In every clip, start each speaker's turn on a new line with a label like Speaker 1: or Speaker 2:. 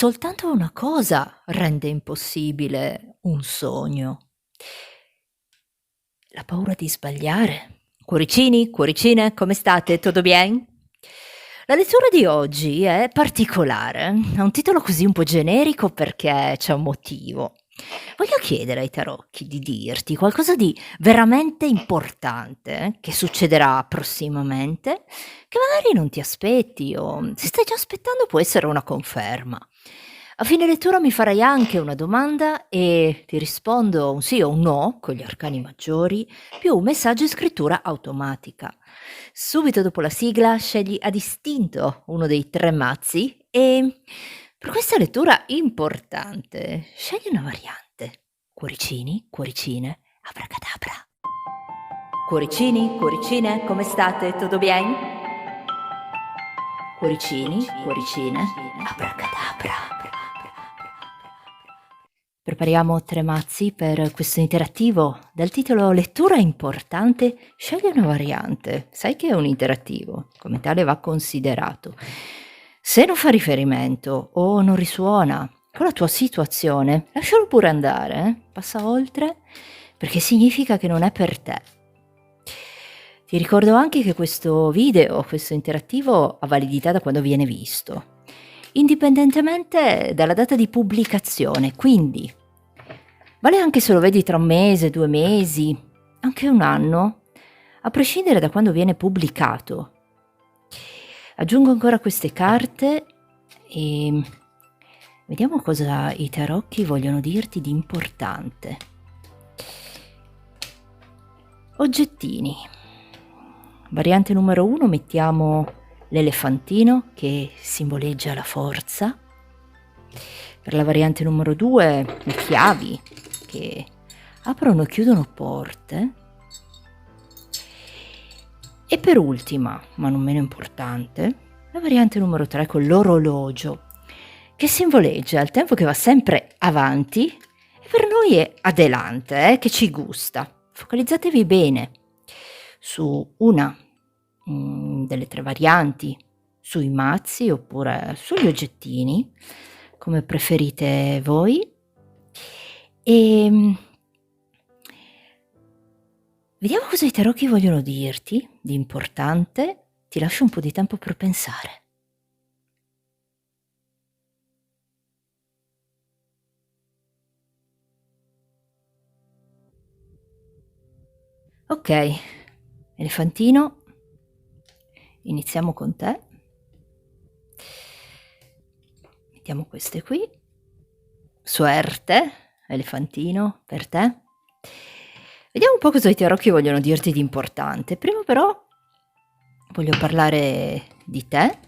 Speaker 1: soltanto una cosa rende impossibile un sogno: la paura di sbagliare. Cuoricini, cuoricine, come state? Tutto bien? La lettura di oggi è particolare, ha un titolo così un po' generico perché c'è un motivo. Voglio chiedere ai tarocchi di dirti qualcosa di veramente importante che succederà prossimamente, che magari non ti aspetti o se stai già aspettando può essere una conferma. A fine lettura mi farai anche una domanda e ti rispondo un sì o un no con gli arcani maggiori, più un messaggio in scrittura automatica. Subito dopo la sigla scegli a distinto uno dei 3 mazzi e per questa lettura importante scegli una variante. Cuoricini, cuoricine, abracadabra. Cuoricini, cuoricine, come state? Tutto bien? Cuoricini, cuoricine, abracadabra. Prepariamo 3 mazzi per questo interattivo dal titolo Lettura importante, scegli una variante. Sai che è un interattivo, come tale va considerato. Se non fa riferimento o non risuona con la tua situazione, lascialo pure andare, passa oltre, perché significa che non è per te. Ti ricordo anche che questo video, questo interattivo, ha validità da quando viene visto, indipendentemente dalla data di pubblicazione, quindi vale anche se lo vedi tra 1 mese, 2 mesi, anche 1 anno, a prescindere da quando viene pubblicato. Aggiungo ancora queste carte e vediamo cosa i tarocchi vogliono dirti di importante. Oggettini. Variante numero 1 mettiamo l'elefantino che simboleggia la forza. Per la variante numero 2 le chiavi che aprono e chiudono porte. E per ultima, ma non meno importante, la variante numero 3 con l'orologio che simboleggia il tempo che va sempre avanti e per noi è adelante, che ci gusta. Focalizzatevi bene su una delle 3 varianti, sui mazzi oppure sugli oggettini, come preferite voi. Vediamo cosa i tarocchi vogliono dirti di importante. Ti lascio un po' di tempo per pensare. Ok, elefantino, iniziamo con te. Mettiamo queste qui. Suerte, elefantino, per te. Vediamo un po' cosa i tarocchi vogliono dirti di importante. Prima però voglio parlare di te.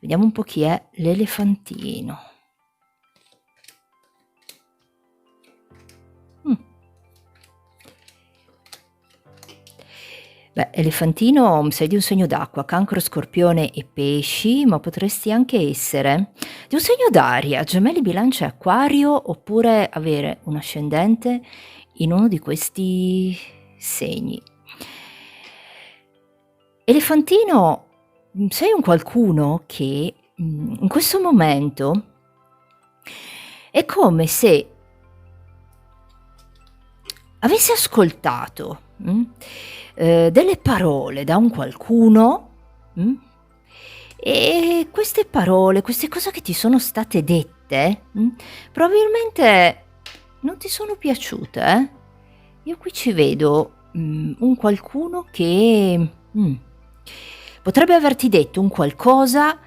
Speaker 1: Vediamo un po' chi è l'elefantino. Beh, elefantino, sei di un segno d'acqua, cancro, scorpione e pesci, ma potresti anche essere di un segno d'aria, gemelli, bilancia e acquario, oppure avere un ascendente in uno di questi segni. Elefantino, sei un qualcuno che in questo momento è come se avessi ascoltato delle parole da un qualcuno e queste parole, queste cose che ti sono state dette, probabilmente non ti sono piaciute. Io qui ci vedo un qualcuno che potrebbe averti detto un qualcosa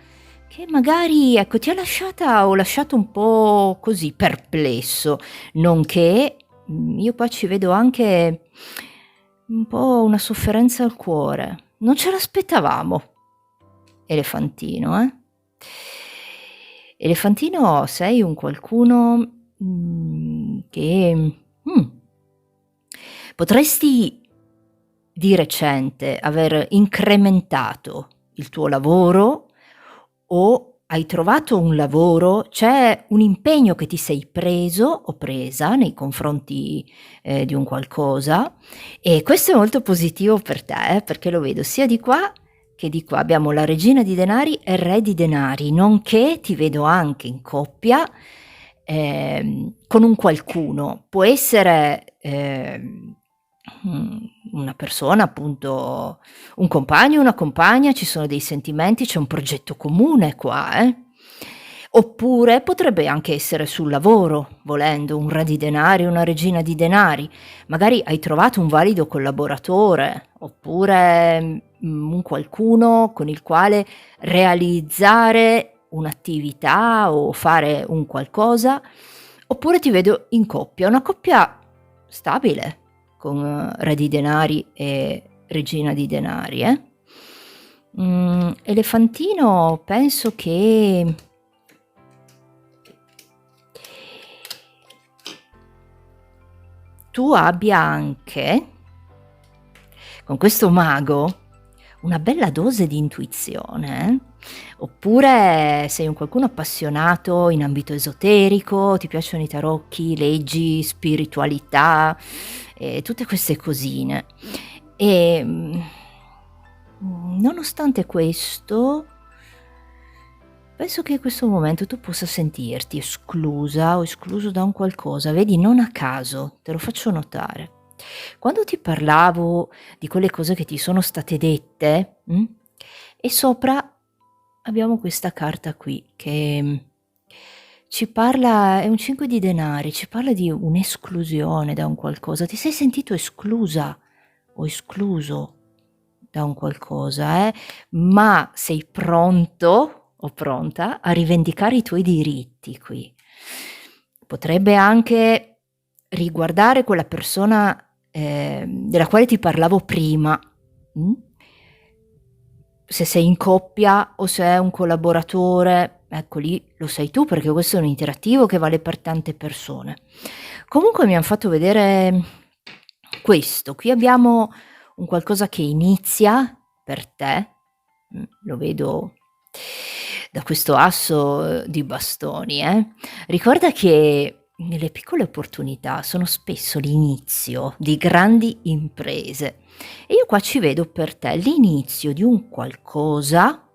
Speaker 1: che magari, ecco, ti ha lasciato un po' così perplesso, nonché io qua ci vedo anche un po' una sofferenza al cuore. Non ce l'aspettavamo, elefantino, Elefantino, sei un qualcuno che potresti di recente aver incrementato il tuo lavoro o hai trovato un lavoro, c'è un impegno che ti sei preso o presa nei confronti di un qualcosa e questo è molto positivo per te, perché lo vedo sia di qua che di qua abbiamo la regina di denari e il re di denari, nonché ti vedo anche in coppia con un qualcuno. Può essere una persona, appunto, un compagno, una compagna, ci sono dei sentimenti, c'è un progetto comune qua, Oppure potrebbe anche essere sul lavoro, volendo, un re di denari, una regina di denari. Magari hai trovato un valido collaboratore, oppure un qualcuno con il quale realizzare un'attività o fare un qualcosa, oppure ti vedo in coppia, una coppia stabile con re di denari e regina di denari, elefantino, penso che tu abbia anche, con questo mago, una bella dose di intuizione, oppure sei un qualcuno appassionato in ambito esoterico, ti piacciono i tarocchi, leggi, spiritualità e tutte queste cosine. E nonostante questo, penso che in questo momento tu possa sentirti esclusa o escluso da un qualcosa, vedi, non a caso, te lo faccio notare. Quando ti parlavo di quelle cose che ti sono state dette, e sopra abbiamo questa carta qui che ci parla, è un 5 di denari, ci parla di un'esclusione da un qualcosa. Ti sei sentito esclusa o escluso da un qualcosa, ma sei pronto o pronta a rivendicare i tuoi diritti qui. Potrebbe anche riguardare quella persona della quale ti parlavo prima. Se sei in coppia o se è un collaboratore, ecco lì lo sai tu, perché questo è un interattivo che vale per tante persone. Comunque mi han fatto vedere questo. Qui abbiamo un qualcosa che inizia per te, lo vedo da questo asso di bastoni, Ricorda che le piccole opportunità sono spesso l'inizio di grandi imprese e io qua ci vedo per te l'inizio di un qualcosa,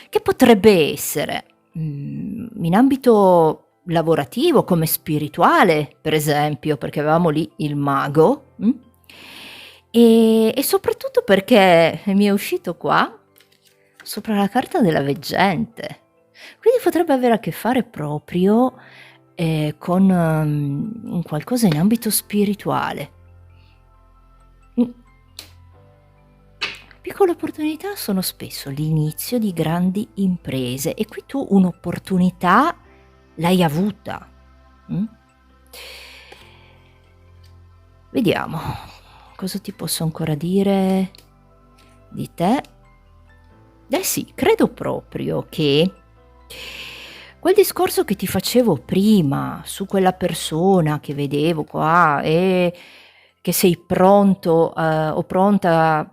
Speaker 1: che potrebbe essere, in ambito lavorativo, come spirituale, per esempio, perché avevamo lì il mago, e soprattutto perché mi è uscito qua sopra la carta della veggente. Quindi potrebbe avere a che fare proprio con un qualcosa in ambito spirituale. Piccole opportunità sono spesso l'inizio di grandi imprese e qui tu un'opportunità l'hai avuta. Vediamo cosa ti posso ancora dire di te. Sì, credo proprio che quel discorso che ti facevo prima su quella persona che vedevo qua e che sei pronto o pronta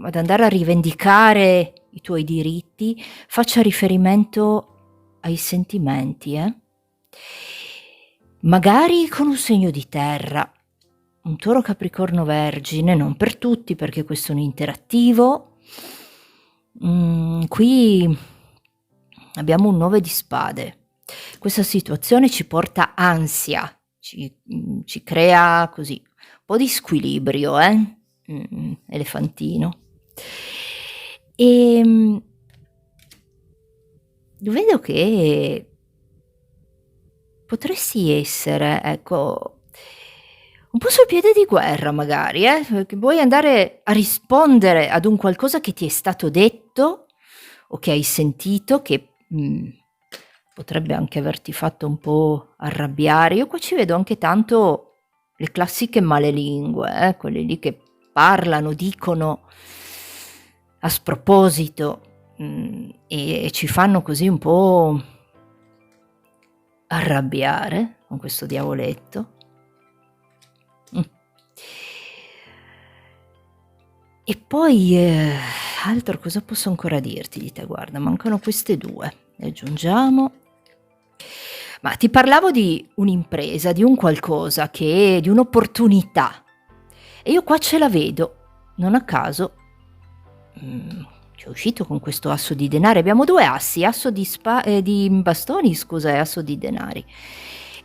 Speaker 1: ad andare a rivendicare i tuoi diritti, faccia riferimento ai sentimenti, magari con un segno di terra, un Toro, Capricorno, Vergine, non per tutti perché questo è un interattivo. Qui abbiamo un 9 di spade. Questa situazione ci porta ansia, ci crea così un po' di squilibrio, elefantino. Vedo che potresti essere, ecco, un po' sul piede di guerra magari, che vuoi andare a rispondere ad un qualcosa che ti è stato detto o che hai sentito che potrebbe anche averti fatto un po' arrabbiare. Io qua ci vedo anche tanto le classiche malelingue, quelle lì che parlano, dicono a sproposito e ci fanno così un po' arrabbiare con questo diavoletto. E poi altro cosa posso ancora dirti di te? Guarda, mancano queste due, le aggiungiamo. Ma ti parlavo di un'impresa, di un qualcosa che di un'opportunità e io qua ce la vedo, non a caso ti sei uscito con questo asso di denari. Abbiamo due assi, asso di bastoni, scusa, e asso di denari,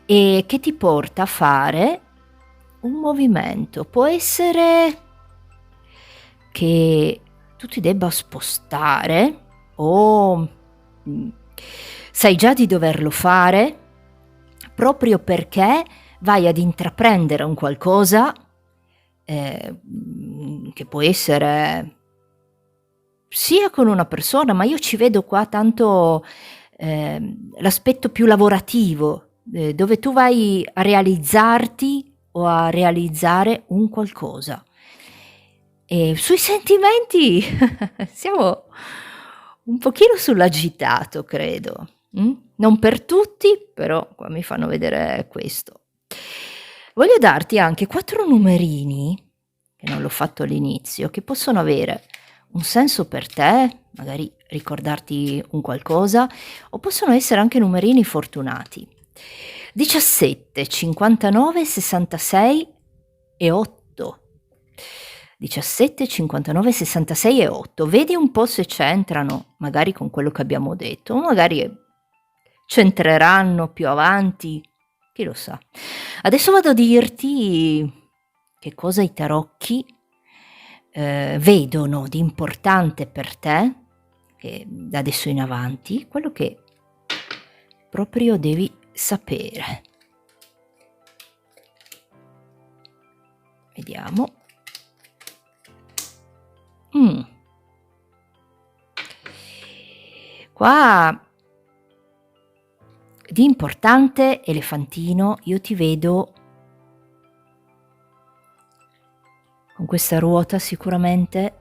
Speaker 1: e che ti porta a fare un movimento. Può essere che tu ti debba spostare o sai già di doverlo fare proprio perché vai ad intraprendere un qualcosa che può essere sia con una persona, ma io ci vedo qua tanto l'aspetto più lavorativo, dove tu vai a realizzarti o a realizzare un qualcosa. E sui sentimenti siamo un pochino sull'agitato, credo. Non per tutti, però qua mi fanno vedere questo. Voglio darti anche 4 numerini, che non l'ho fatto all'inizio, che possono avere un senso per te, magari ricordarti un qualcosa, o possono essere anche numerini fortunati. 17, 59, 66 e 8. 17, 59, 66 e 8. Vedi un po' se c'entrano, magari con quello che abbiamo detto, magari c'entreranno più avanti, chi lo sa. Adesso vado a dirti che cosa i tarocchi vedono di importante per te, che da adesso in avanti, quello che proprio devi sapere. Vediamo. Qua di importante, elefantino, io ti vedo con questa ruota sicuramente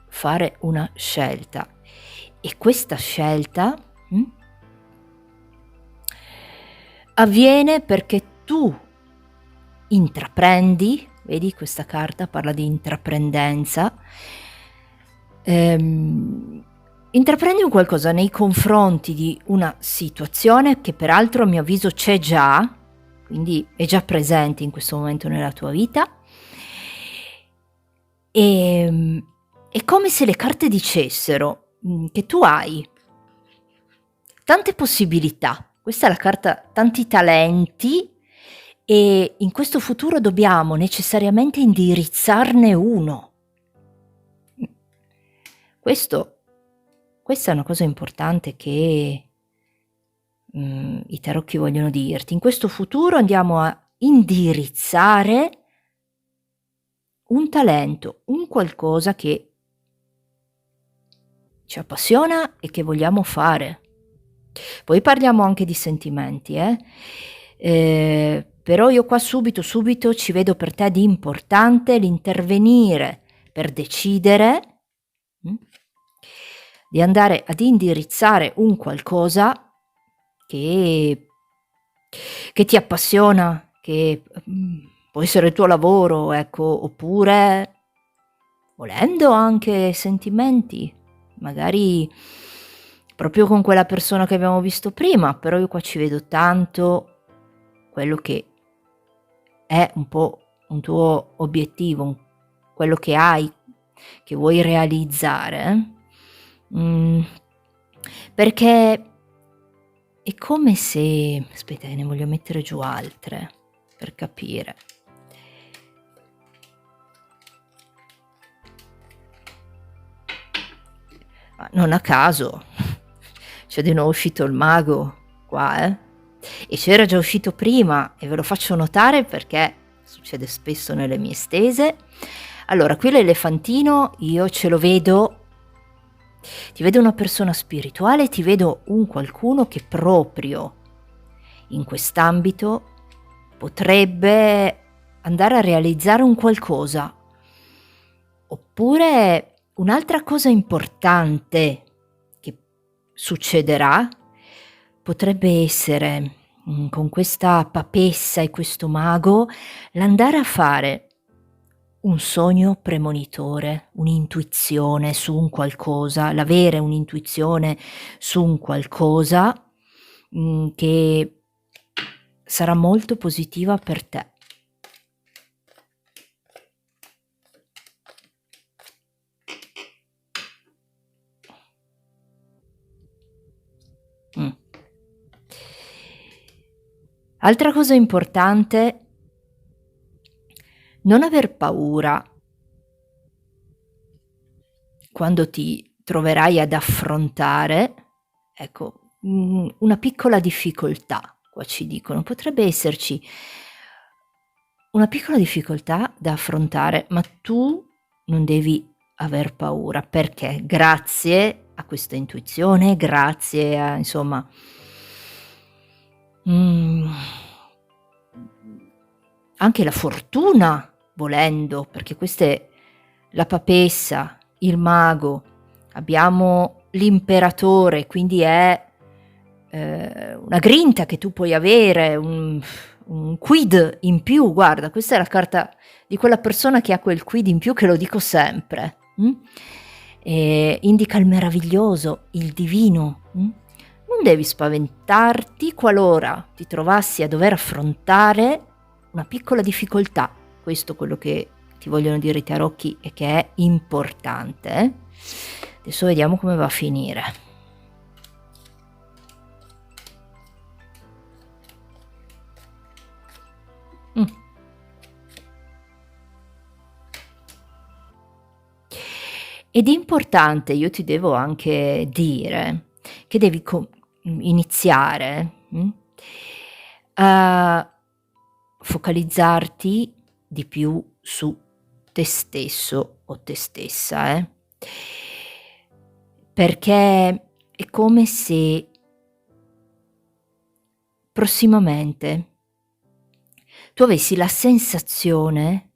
Speaker 1: fare una scelta, e questa scelta avviene perché tu intraprendi, vedi questa carta parla di intraprendenza, intraprendi un qualcosa nei confronti di una situazione che peraltro a mio avviso c'è già, quindi è già presente in questo momento nella tua vita, e è come se le carte dicessero che tu hai tante possibilità. Questa è la carta tanti talenti, e in questo futuro dobbiamo necessariamente indirizzarne uno. Questa è una cosa importante che i tarocchi vogliono dirti. In questo futuro andiamo a indirizzare un talento, un qualcosa che ci appassiona e che vogliamo fare. Poi parliamo anche di sentimenti, però io qua subito ci vedo per te di importante l'intervenire per decidere di andare ad indirizzare un qualcosa che ti appassiona, che può essere il tuo lavoro, ecco, oppure volendo anche sentimenti, magari proprio con quella persona che abbiamo visto prima, però io qua ci vedo tanto quello che è un po' un tuo obiettivo, quello che hai, che vuoi realizzare, perché è come se, aspetta, ne voglio mettere giù altre per capire. Non a caso c'è di nuovo uscito il mago qua, e c'era già uscito prima, e ve lo faccio notare perché succede spesso nelle mie stese. Allora, qui l'elefantino io ce lo vedo, ti vedo una persona spirituale, ti vedo un qualcuno che proprio in quest'ambito potrebbe andare a realizzare un qualcosa, oppure un'altra cosa importante che succederà potrebbe essere, con questa papessa e questo mago, l'andare a fare un sogno premonitore, un'intuizione su un qualcosa, l'avere un'intuizione su un qualcosa che sarà molto positiva per te. Altra cosa importante, non aver paura quando ti troverai ad affrontare, ecco, una piccola difficoltà, qua ci dicono, potrebbe esserci una piccola difficoltà da affrontare, ma tu non devi aver paura, perché grazie a questa intuizione, grazie a insomma, mhmm, anche la fortuna volendo, perché queste la papessa, il mago, abbiamo l'imperatore, quindi è, una grinta che tu puoi avere, un quid in più. Guarda, questa è la carta di quella persona che ha quel quid in più, che lo dico sempre, indica il meraviglioso, il divino, Non devi spaventarti qualora ti trovassi a dover affrontare una piccola difficoltà. Questo è quello che ti vogliono dire i tarocchi e che è importante, eh. Adesso vediamo come va a finire. Mh. Ed è importante, io ti devo anche dire, che devi iniziare, a focalizzarti di più su te stesso o te stessa, perché è come se prossimamente tu avessi la sensazione,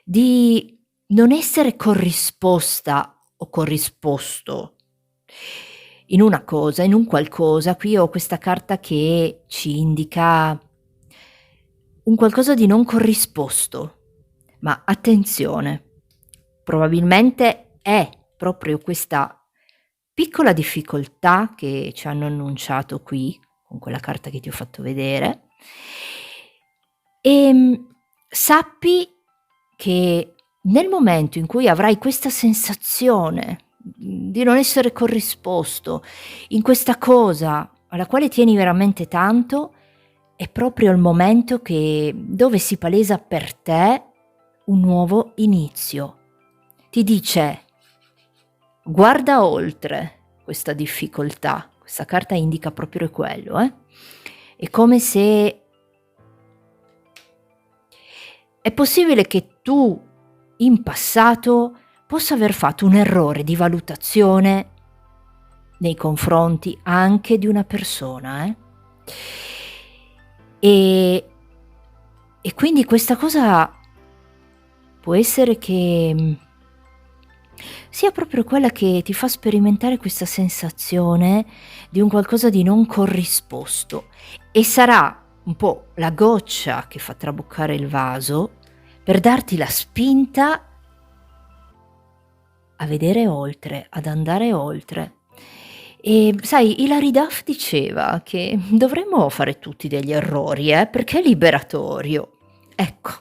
Speaker 1: di non essere corrisposta o corrisposto in una cosa, in un qualcosa. Qui ho questa carta che ci indica un qualcosa di non corrisposto, ma attenzione, probabilmente è proprio questa piccola difficoltà che ci hanno annunciato qui, con quella carta che ti ho fatto vedere. Sappi che nel momento in cui avrai questa sensazione, di non essere corrisposto in questa cosa alla quale tieni veramente tanto, è proprio il momento dove si palesa per te un nuovo inizio. Ti dice: guarda oltre questa difficoltà. Questa carta indica proprio quello, È come se è possibile che tu in passato possa aver fatto un errore di valutazione nei confronti anche di una persona, e quindi questa cosa può essere che sia proprio quella che ti fa sperimentare questa sensazione di un qualcosa di non corrisposto, e sarà un po' la goccia che fa traboccare il vaso per darti la spinta a vedere oltre, ad andare oltre. E sai, Hilary Duff diceva che dovremmo fare tutti degli errori, perché è liberatorio. Ecco,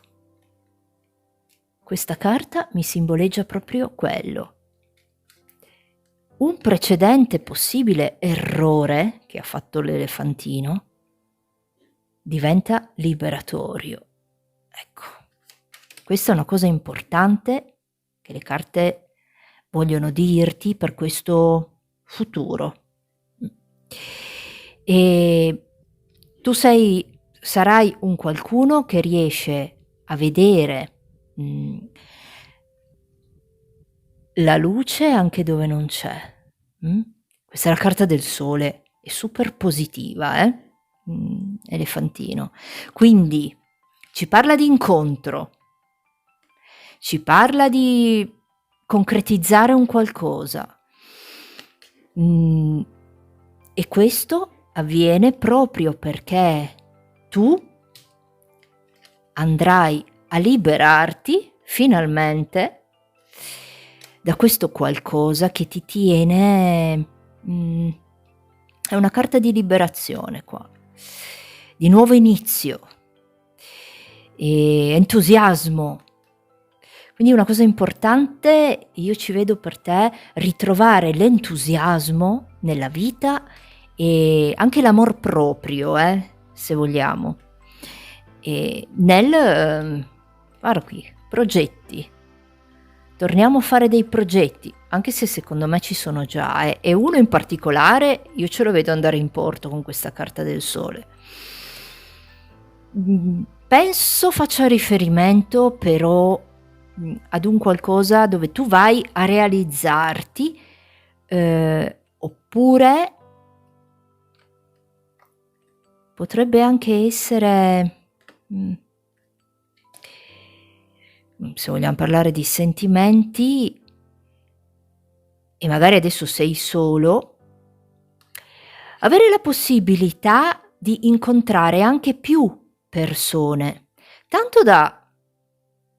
Speaker 1: questa carta mi simboleggia proprio quello. Un precedente possibile errore che ha fatto l'elefantino diventa liberatorio. Ecco, questa è una cosa importante che le carte vogliono dirti per questo futuro. E tu sarai un qualcuno che riesce a vedere la luce anche dove non c'è. Questa è la carta del sole, è super positiva, elefantino. Quindi ci parla di incontro, ci parla di concretizzare un qualcosa, e questo avviene proprio perché tu andrai a liberarti finalmente da questo qualcosa che ti tiene. È una carta di liberazione qua, di nuovo inizio e entusiasmo. Quindi una cosa importante, io ci vedo per te ritrovare l'entusiasmo nella vita e anche l'amor proprio, se vogliamo. E nel guarda qui, progetti. Torniamo a fare dei progetti, anche se secondo me ci sono già, e uno in particolare io ce lo vedo andare in porto con questa carta del sole. Penso faccia riferimento però ad un qualcosa dove tu vai a realizzarti, oppure potrebbe anche essere, se vogliamo parlare di sentimenti, e magari adesso sei solo, avere la possibilità di incontrare anche più persone, tanto da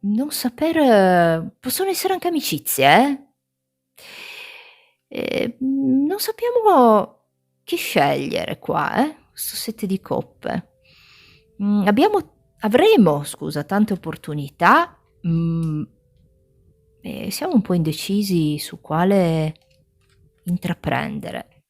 Speaker 1: non saper, possono essere anche amicizie, non sappiamo chi scegliere qua, questo 7 di coppe. Avremo, scusa, tante opportunità, e siamo un po' indecisi su quale intraprendere.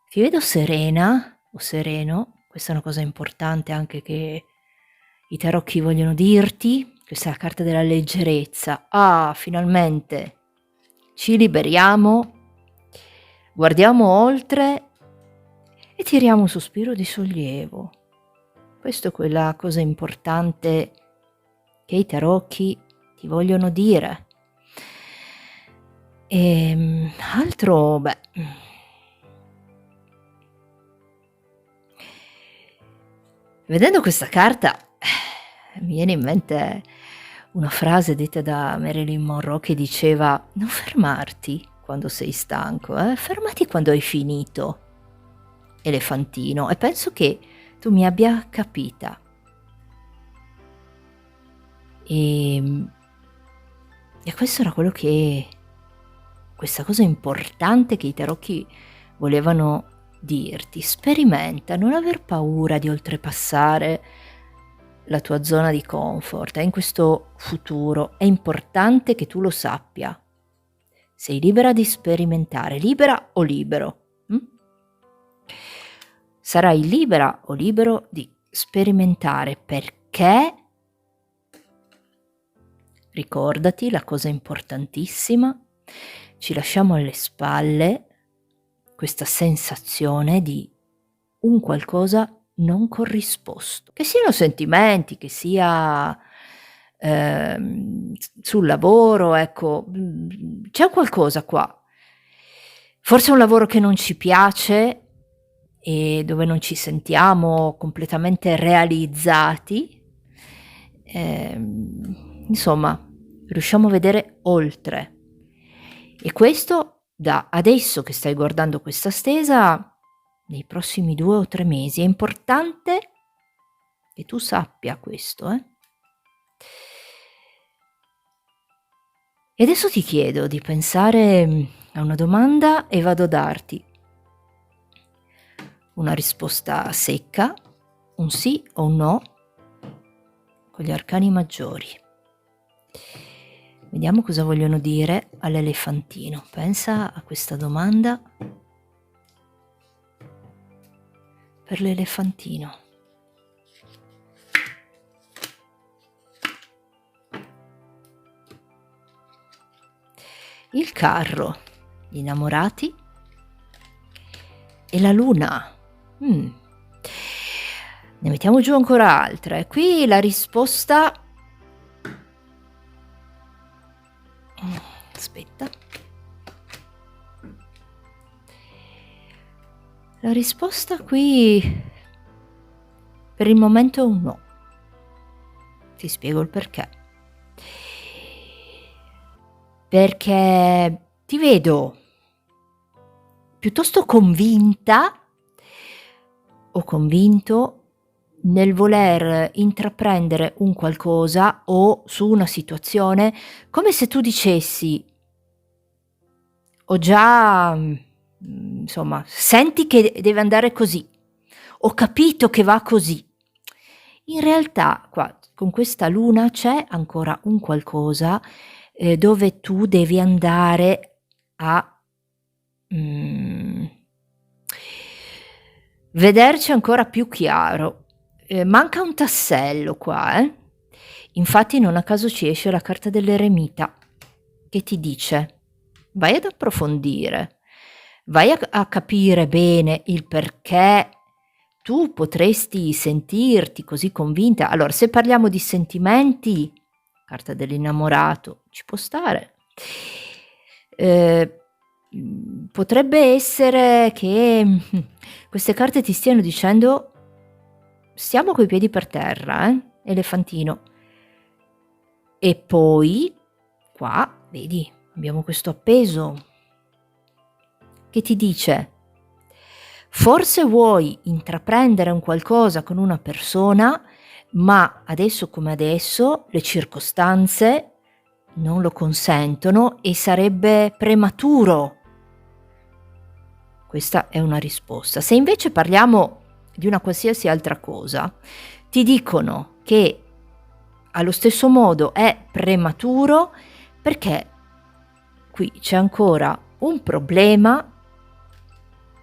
Speaker 1: Ti vedo serena o sereno, questa è una cosa importante anche che i tarocchi vogliono dirti, questa è la carta della leggerezza. Finalmente ci liberiamo, guardiamo oltre e tiriamo un sospiro di sollievo. Questo è quella cosa importante che i tarocchi ti vogliono dire. Altro, vedendo questa carta mi viene in mente una frase detta da Marilyn Monroe che diceva: non fermarti quando sei stanco, fermati quando hai finito, elefantino. E penso che tu mi abbia capita. E questo era questa cosa importante che i tarocchi volevano dirti. Sperimenta, non aver paura di oltrepassare la tua zona di comfort. In questo futuro è importante che tu lo sappia. Sei libera di sperimentare, libera o libero? Sarai libera o libero di sperimentare, perché ricordati la cosa importantissima, ci lasciamo alle spalle questa sensazione di un qualcosa non corrisposto, che siano sentimenti, che sia sul lavoro, ecco, c'è qualcosa qua, forse è un lavoro che non ci piace e dove non ci sentiamo completamente realizzati, insomma riusciamo a vedere oltre, e questo da adesso che stai guardando questa stesa nei prossimi 2 o 3 mesi. È importante che tu sappia questo, E adesso ti chiedo di pensare a una domanda e vado a darti una risposta secca, un sì o un no, con gli arcani maggiori. Vediamo cosa vogliono dire all'elefantino. Pensa a questa domanda per l'elefantino. Il carro, gli innamorati e la luna. Ne mettiamo giù ancora altre. Qui la risposta... Aspetta. La risposta qui per il momento è un no. Ti spiego il perché. Perché ti vedo piuttosto convinta o convinto nel voler intraprendere un qualcosa o su una situazione, come se tu dicessi: ho già, insomma, senti che deve andare così, ho capito che va così. In realtà qua con questa luna c'è ancora un qualcosa dove tu devi andare a vederci ancora più chiaro. Manca un tassello qua, eh. Infatti non a caso ci esce la carta dell'eremita, che ti dice: vai ad approfondire, vai a capire bene il perché tu potresti sentirti così convinta. Allora, se parliamo di sentimenti, carta dell'innamorato, ci può stare. Ehm, Potrebbe essere che, queste carte ti stiano dicendo: "Stiamo coi piedi per terra, elefantino". E poi qua, vedi, abbiamo questo appeso che ti dice: forse vuoi intraprendere un qualcosa con una persona, ma adesso come adesso le circostanze non lo consentono e sarebbe prematuro. Questa è una risposta. Se invece parliamo di una qualsiasi altra cosa, ti dicono che allo stesso modo è prematuro perché qui c'è ancora un problema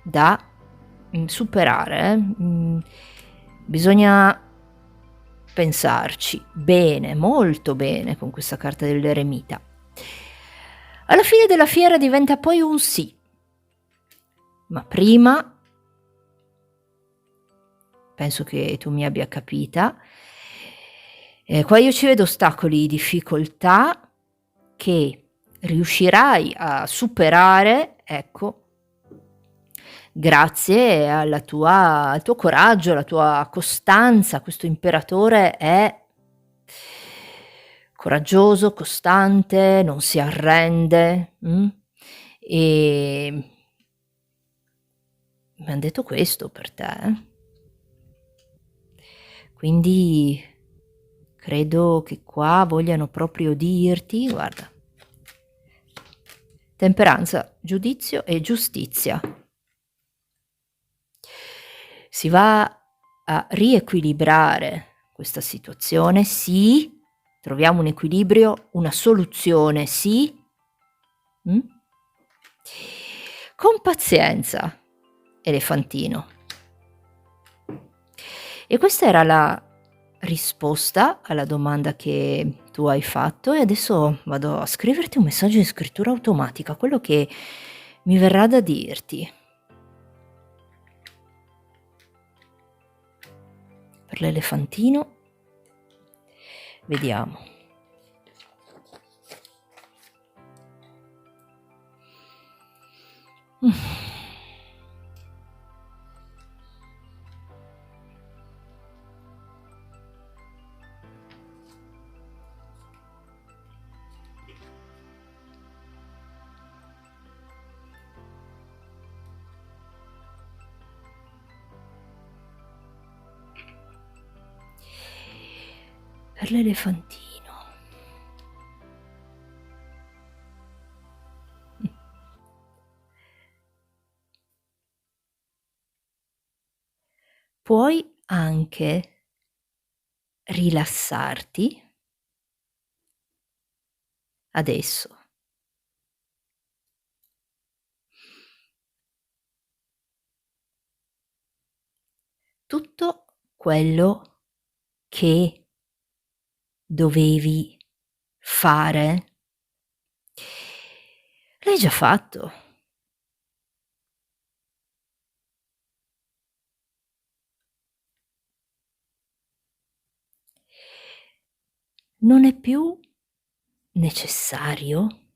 Speaker 1: da superare. Bisogna pensarci bene, molto bene con questa carta dell'eremita. Alla fine della fiera diventa poi un sì, ma prima penso che tu mi abbia capita. Qua io ci vedo ostacoli, difficoltà che riuscirai a superare, ecco, grazie al tuo coraggio, alla tua costanza. Questo imperatore è coraggioso, costante, non si arrende, e m'han detto questo per te, Quindi credo che qua vogliano proprio dirti, guarda, temperanza, giudizio e giustizia. Si va a riequilibrare questa situazione, sì, troviamo un equilibrio, una soluzione, sì, mh? Con pazienza, elefantino. E questa era la risposta alla domanda che tu hai fatto, e adesso vado a scriverti un messaggio in scrittura automatica, quello che mi verrà da dirti. Per l'elefantino, vediamo. Per l'elefantino. Puoi anche rilassarti adesso. Tutto quello che dovevi fare, l'hai già fatto. Non è più necessario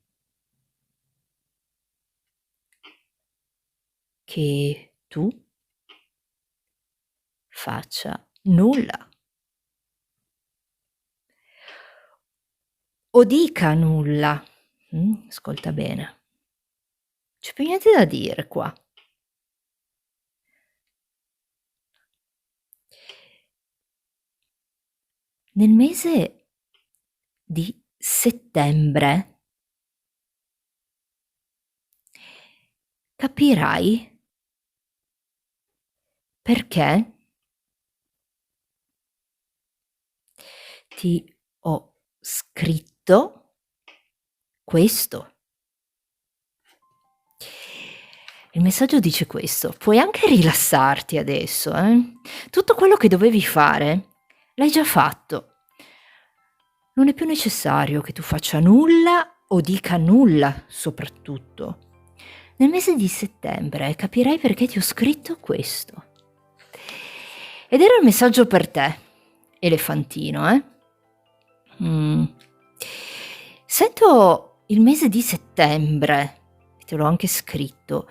Speaker 1: che tu faccia nulla o dica nulla. Ascolta bene, c'è più niente da dire qua. Nel mese di settembre capirai perché ti ho scritto questo. Il messaggio dice questo: puoi anche rilassarti adesso, tutto quello che dovevi fare l'hai già fatto. Non è più necessario che tu faccia nulla o dica nulla, soprattutto. Nel mese di settembre capirai perché ti ho scritto questo. Ed era il messaggio per te, elefantino, eh? Sento il mese di settembre, te l'ho anche scritto,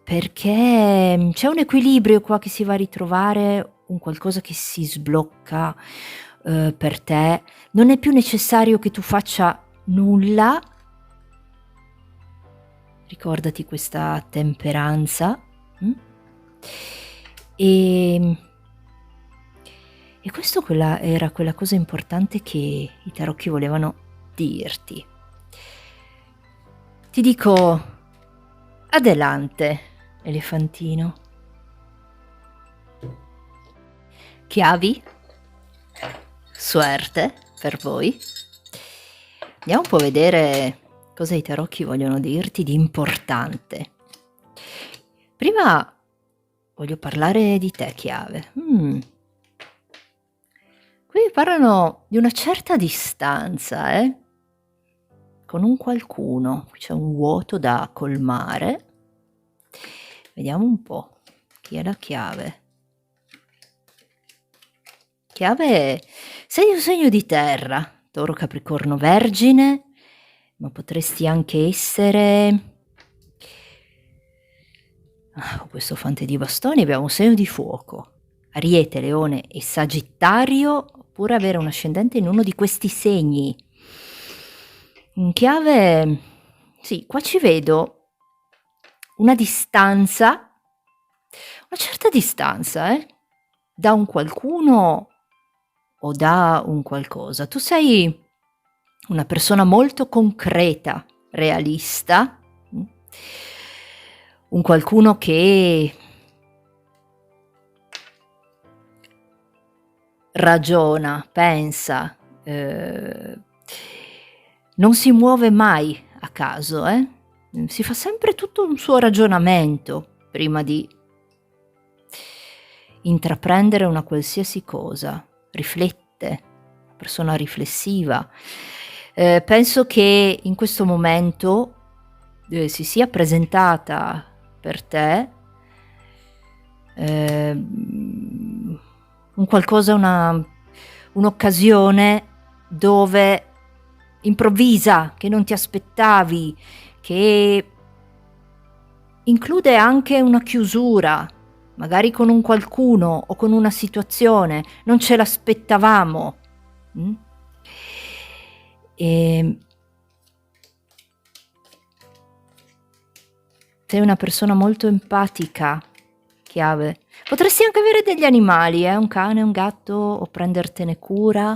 Speaker 1: perché c'è un equilibrio qua che si va a ritrovare, un qualcosa che si sblocca per te. Non è più necessario che tu faccia nulla. Ricordati questa temperanza. E questo era quella cosa importante che i tarocchi volevano dirti. Ti dico adelante, elefantino. Chiavi, suerte per voi. Andiamo un po' a vedere cosa i tarocchi vogliono dirti di importante. Prima voglio parlare di te, chiave. Qui parlano di una certa distanza, con un qualcuno. Qui c'è un vuoto da colmare. Vediamo un po' chi è la chiave. Chiave, sei un segno di terra, Toro, Capricorno, Vergine, ma potresti anche essere... con questo fante di bastoni abbiamo un segno di fuoco. Ariete, Leone e Sagittario, oppure avere un ascendente in uno di questi segni. In chiave, sì, qua ci vedo una distanza, una certa distanza, da un qualcuno o da un qualcosa. Tu sei una persona molto concreta, realista, un qualcuno che ragiona, pensa, non si muove mai a caso, si fa sempre tutto un suo ragionamento prima di intraprendere una qualsiasi cosa. Riflette, una persona riflessiva. Penso che in questo momento si sia presentata per te un qualcosa, un'occasione dove improvvisa, che non ti aspettavi, che include anche una chiusura, magari con un qualcuno o con una situazione, non ce l'aspettavamo. E sei una persona molto empatica, chiave. Potresti anche avere degli animali, un cane, un gatto, o prendertene cura,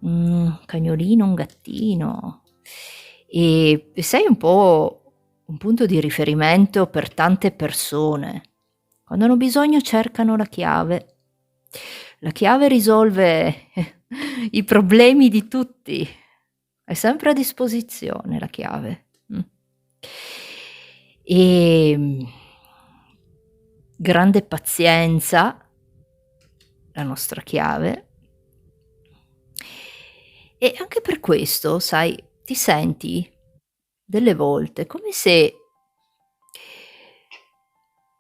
Speaker 1: un cagnolino, un gattino. E sei un po' un punto di riferimento per tante persone. Quando hanno bisogno cercano la chiave. La chiave risolve i problemi di tutti. È sempre a disposizione la chiave. E grande pazienza, la nostra chiave. E anche per questo, sai, ti senti delle volte come se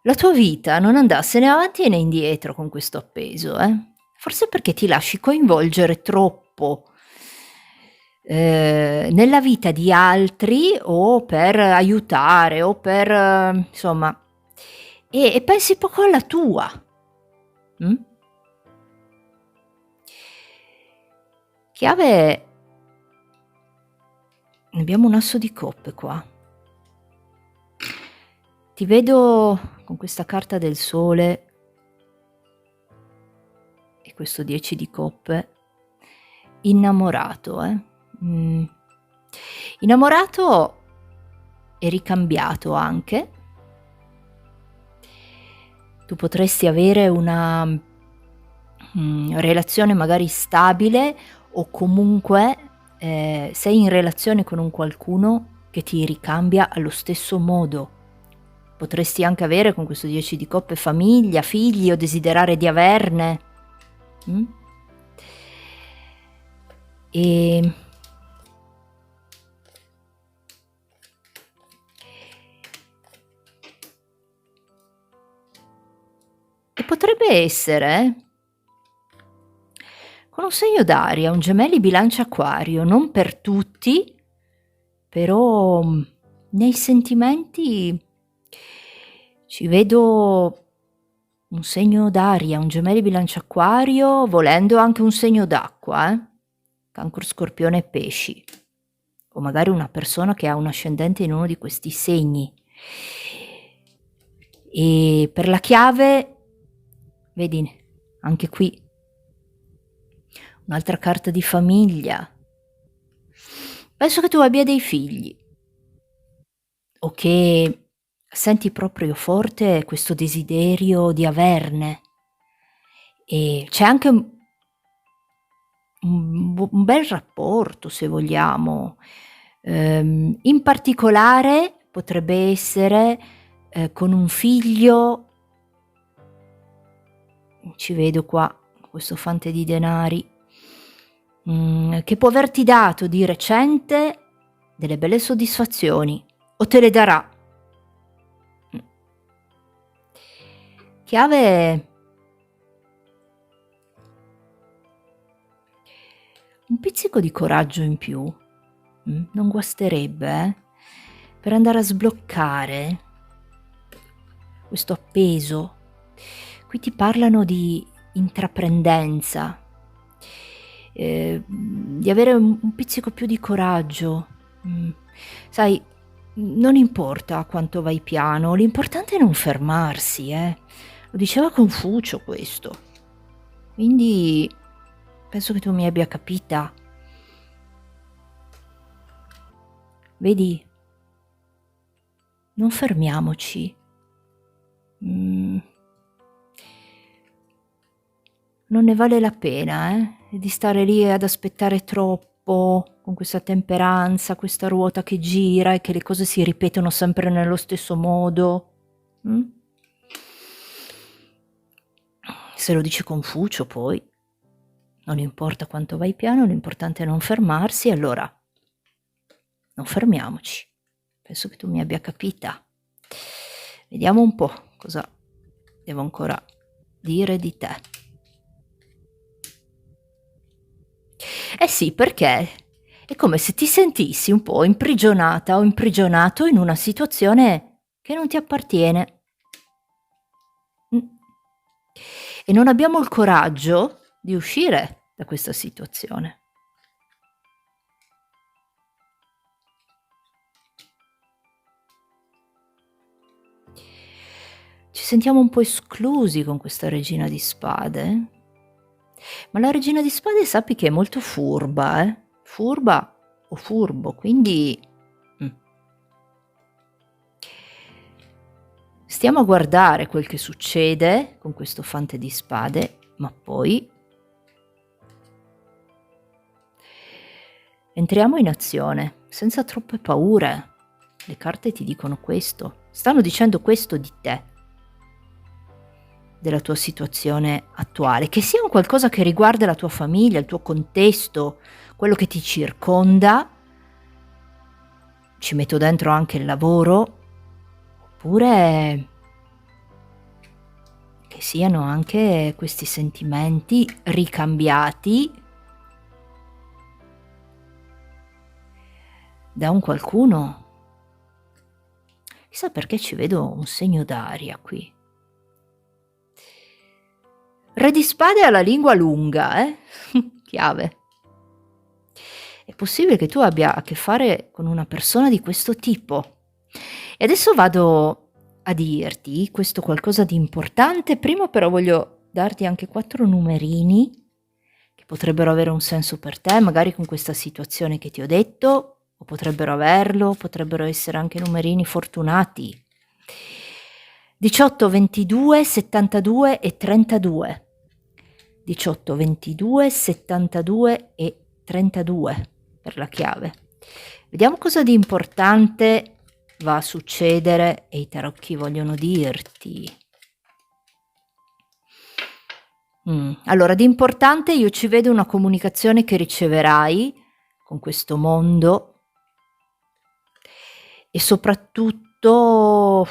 Speaker 1: la tua vita non andasse né avanti né indietro con questo appeso, Forse perché ti lasci coinvolgere troppo nella vita di altri, o per aiutare, o per insomma, e pensi poco alla tua. Chiave, abbiamo un asso di coppe qua. Ti vedo con questa carta del sole e questo 10 di coppe, innamorato, innamorato e ricambiato anche. Tu potresti avere una relazione magari stabile, o comunque sei in relazione con un qualcuno che ti ricambia allo stesso modo. Potresti anche avere con questo 10 di coppe famiglia, figli o desiderare di averne. Mm? E potrebbe essere con un segno d'aria, un gemelli bilancia acquario, non per tutti, però nei sentimenti ci vedo un segno d'aria, un gemelli bilancia acquario, volendo anche un segno d'acqua, Cancro, Scorpione e Pesci, o magari una persona che ha un ascendente in uno di questi segni. E per la chiave, vedi, anche qui un'altra carta di famiglia. Penso che tu abbia dei figli o che senti proprio forte questo desiderio di averne, e c'è anche un bel rapporto, se vogliamo. In particolare potrebbe essere con un figlio, ci vedo qua questo fante di denari, che può averti dato di recente delle belle soddisfazioni o te le darà. Chiave, un pizzico di coraggio in più, non guasterebbe, per andare a sbloccare questo appeso. Qui ti parlano di intraprendenza, di avere un pizzico più di coraggio. Sai, non importa quanto vai piano, l'importante è non fermarsi, Lo diceva Confucio questo. Quindi penso che tu mi abbia capita. Vedi, non fermiamoci. Non ne vale la pena, di stare lì ad aspettare troppo, con questa temperanza, questa ruota che gira e che le cose si ripetono sempre nello stesso modo. Se lo dice Confucio, poi non importa quanto vai piano, l'importante è non fermarsi, allora non fermiamoci. Penso che tu mi abbia capita. Vediamo un po' cosa devo ancora dire di te. Eh sì, perché è come se ti sentissi un po' imprigionata o imprigionato in una situazione che non ti appartiene. E non abbiamo il coraggio di uscire da questa situazione. Ci sentiamo un po' esclusi con questa regina di spade. Ma la regina di spade sappi che è molto furba, furba o furbo, quindi stiamo a guardare quel che succede con questo fante di spade, ma poi entriamo in azione senza troppe paure. Le carte ti dicono questo, stanno dicendo questo di te, della tua situazione attuale, che sia un qualcosa che riguarda la tua famiglia, il tuo contesto, quello che ti circonda, ci metto dentro anche il lavoro, oppure che siano anche questi sentimenti ricambiati da un qualcuno. Chissà perché ci vedo un segno d'aria qui. Re di spade ha la lingua lunga, Chiave. È possibile che tu abbia a che fare con una persona di questo tipo. E adesso vado a dirti questo qualcosa di importante. Prima però voglio darti anche 4 numerini che potrebbero avere un senso per te, magari con questa situazione che ti ho detto, o potrebbero averlo, potrebbero essere anche numerini fortunati. 18, 22, 72 e 32. 18, 22, 72 e 32 per la chiave. Vediamo cosa di importante va a succedere e i tarocchi vogliono dirti. Allora, di importante io ci vedo una comunicazione che riceverai con questo mondo e soprattutto,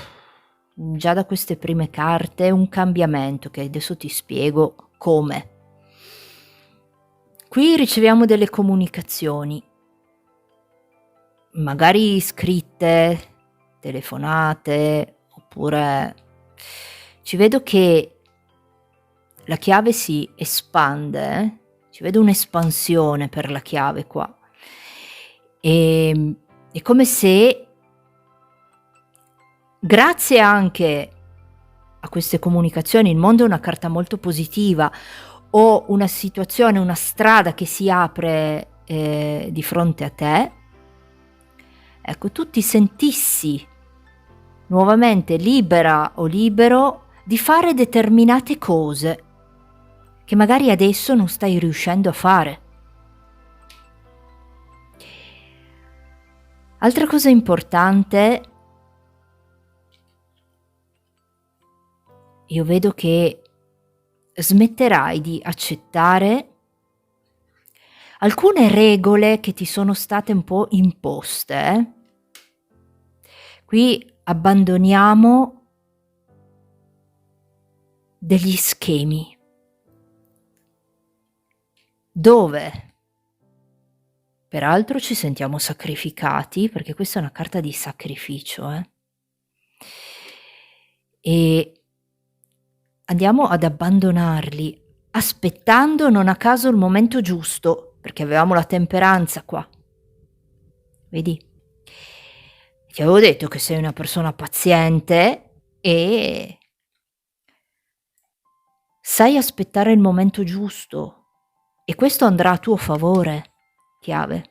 Speaker 1: già da queste prime carte, un cambiamento che adesso ti spiego come. Qui riceviamo delle comunicazioni, magari scritte, telefonate, oppure ci vedo che la chiave si espande, ci vedo un'espansione per la chiave qua. È come se, grazie anche a queste comunicazioni, il mondo è una carta molto positiva, o una situazione, una strada che si apre di fronte a te, ecco, tu ti sentissi nuovamente libera o libero di fare determinate cose che magari adesso non stai riuscendo a fare. Altra cosa importante, io vedo che smetterai di accettare alcune regole che ti sono state un po' imposte. Qui abbandoniamo degli schemi dove peraltro ci sentiamo sacrificati, perché questa è una carta di sacrificio, e andiamo ad abbandonarli, aspettando non a caso il momento giusto, perché avevamo la temperanza qua. Vedi? Ti avevo detto che sei una persona paziente e sai aspettare il momento giusto, e questo andrà a tuo favore, chiave.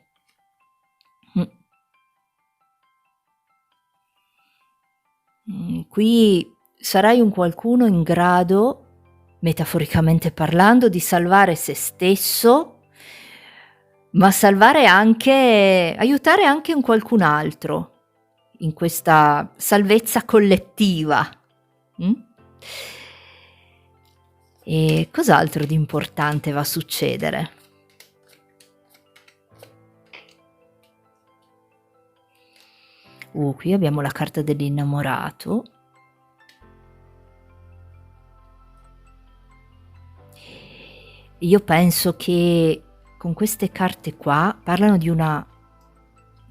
Speaker 1: Qui sarai un qualcuno in grado, metaforicamente parlando, di salvare se stesso, ma salvare anche, aiutare anche un qualcun altro in questa salvezza collettiva. E cos'altro di importante va a succedere? Qui abbiamo la carta dell'innamorato. Io penso che con queste carte qua parlano di una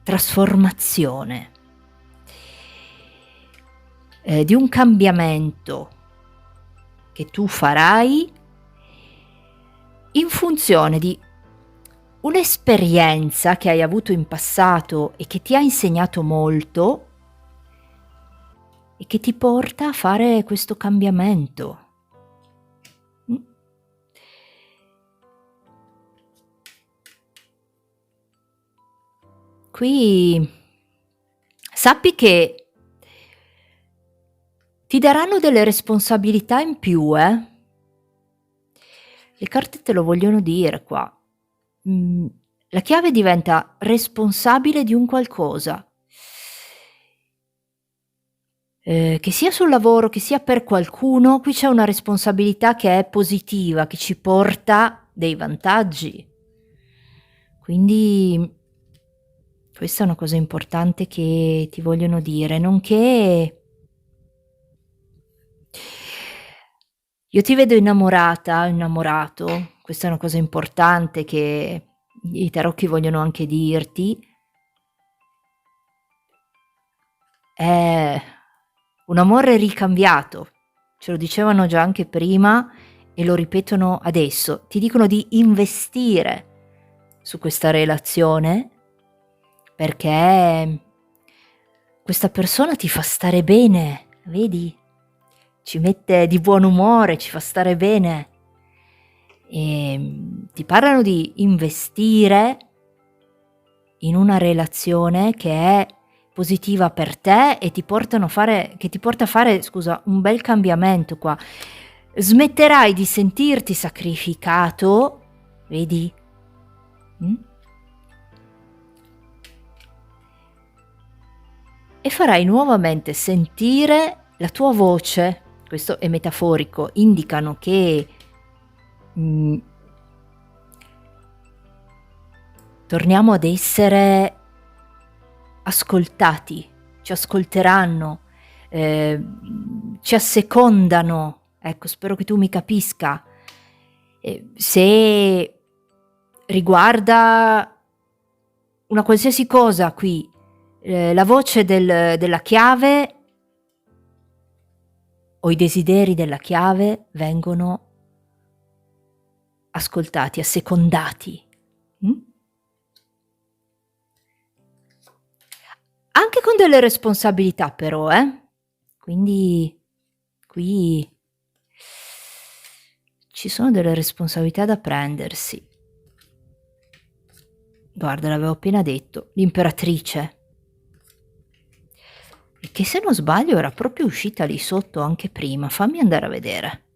Speaker 1: trasformazione, di un cambiamento che tu farai in funzione di un'esperienza che hai avuto in passato e che ti ha insegnato molto e che ti porta a fare questo cambiamento. Qui sappi che ti daranno delle responsabilità in più, Le carte te lo vogliono dire qua. La chiave diventa responsabile di un qualcosa, che sia sul lavoro, che sia per qualcuno. Qui c'è una responsabilità che è positiva, che ci porta dei vantaggi. Quindi questa è una cosa importante che ti vogliono dire, nonché io ti vedo innamorata, innamorato. Questa è una cosa importante che i tarocchi vogliono anche dirti. È un amore ricambiato, ce lo dicevano già anche prima e lo ripetono adesso. Ti dicono di investire su questa relazione, perché questa persona ti fa stare bene, vedi? Ci mette di buon umore, ci fa stare bene. E ti parlano di investire in una relazione che è positiva per te e ti porta a fare, un bel cambiamento qua. Smetterai di sentirti sacrificato, vedi? e farai nuovamente sentire la tua voce. Questo è metaforico, indicano che torniamo ad essere ascoltati, ci ascolteranno, ci assecondano. Ecco, spero che tu mi capisca. Se riguarda una qualsiasi cosa qui, la voce della chiave o i desideri della chiave vengono ascoltati, assecondati. Anche con delle responsabilità però, quindi qui ci sono delle responsabilità da prendersi. Guarda, l'avevo appena detto, l'imperatrice. E che se non sbaglio era proprio uscita lì sotto anche prima. Fammi andare a vedere.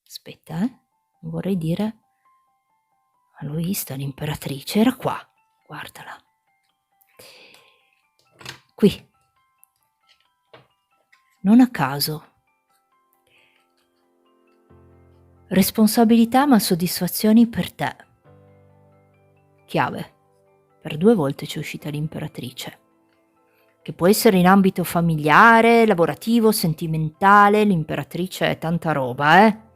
Speaker 1: Aspetta, non vorrei dire. Ma l'ho vista l'imperatrice, era qua. Guardala. Qui. Non a caso. Responsabilità ma soddisfazioni per te. Chiave. Per 2 volte c'è uscita l'imperatrice. Che può essere in ambito familiare, lavorativo, sentimentale, l'imperatrice è tanta roba,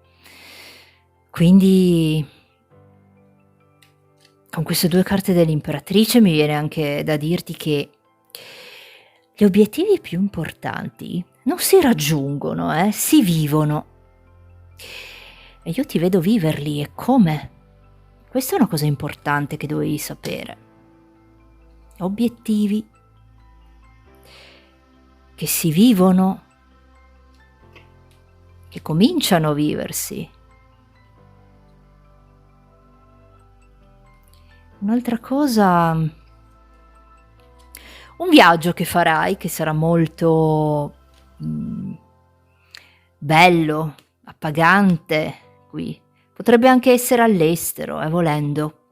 Speaker 1: Quindi con queste 2 carte dell'imperatrice mi viene anche da dirti che gli obiettivi più importanti non si raggiungono, si vivono. E io ti vedo viverli, e come? Questa è una cosa importante che dovevi sapere. Obiettivi che si vivono, che cominciano a viversi. Un'altra cosa, un viaggio che farai che sarà molto bello, appagante qui. Potrebbe anche essere all'estero, volendo.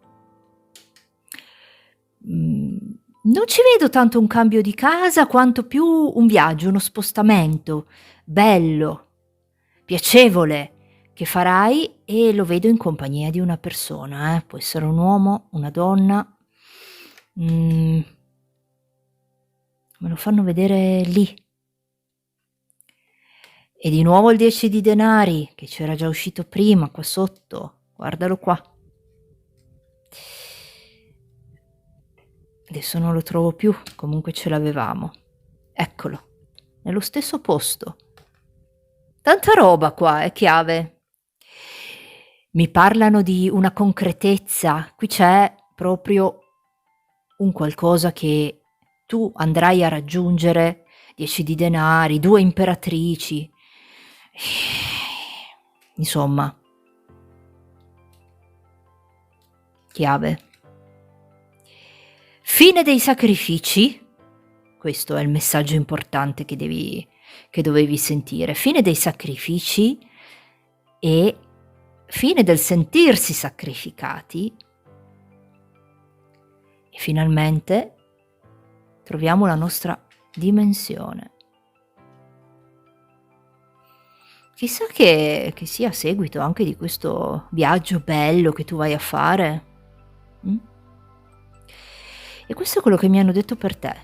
Speaker 1: Non ci vedo tanto un cambio di casa quanto più un viaggio, uno spostamento bello, piacevole che farai, e lo vedo in compagnia di una persona, può essere un uomo, una donna. Me lo fanno vedere lì. E di nuovo il 10 di denari, che c'era già uscito prima qua sotto. Guardalo qua. Adesso non lo trovo più, comunque ce l'avevamo. Eccolo, nello stesso posto. Tanta roba qua, chiave. Mi parlano di una concretezza. Qui c'è proprio un qualcosa che tu andrai a raggiungere. 10 di denari, 2 imperatrici. Insomma, chiave. Fine dei sacrifici. Questo è il messaggio importante che dovevi sentire. Fine dei sacrifici e fine del sentirsi sacrificati. E finalmente troviamo la nostra dimensione. Chissà che sia a seguito anche di questo viaggio bello che tu vai a fare. E questo è quello che mi hanno detto per te,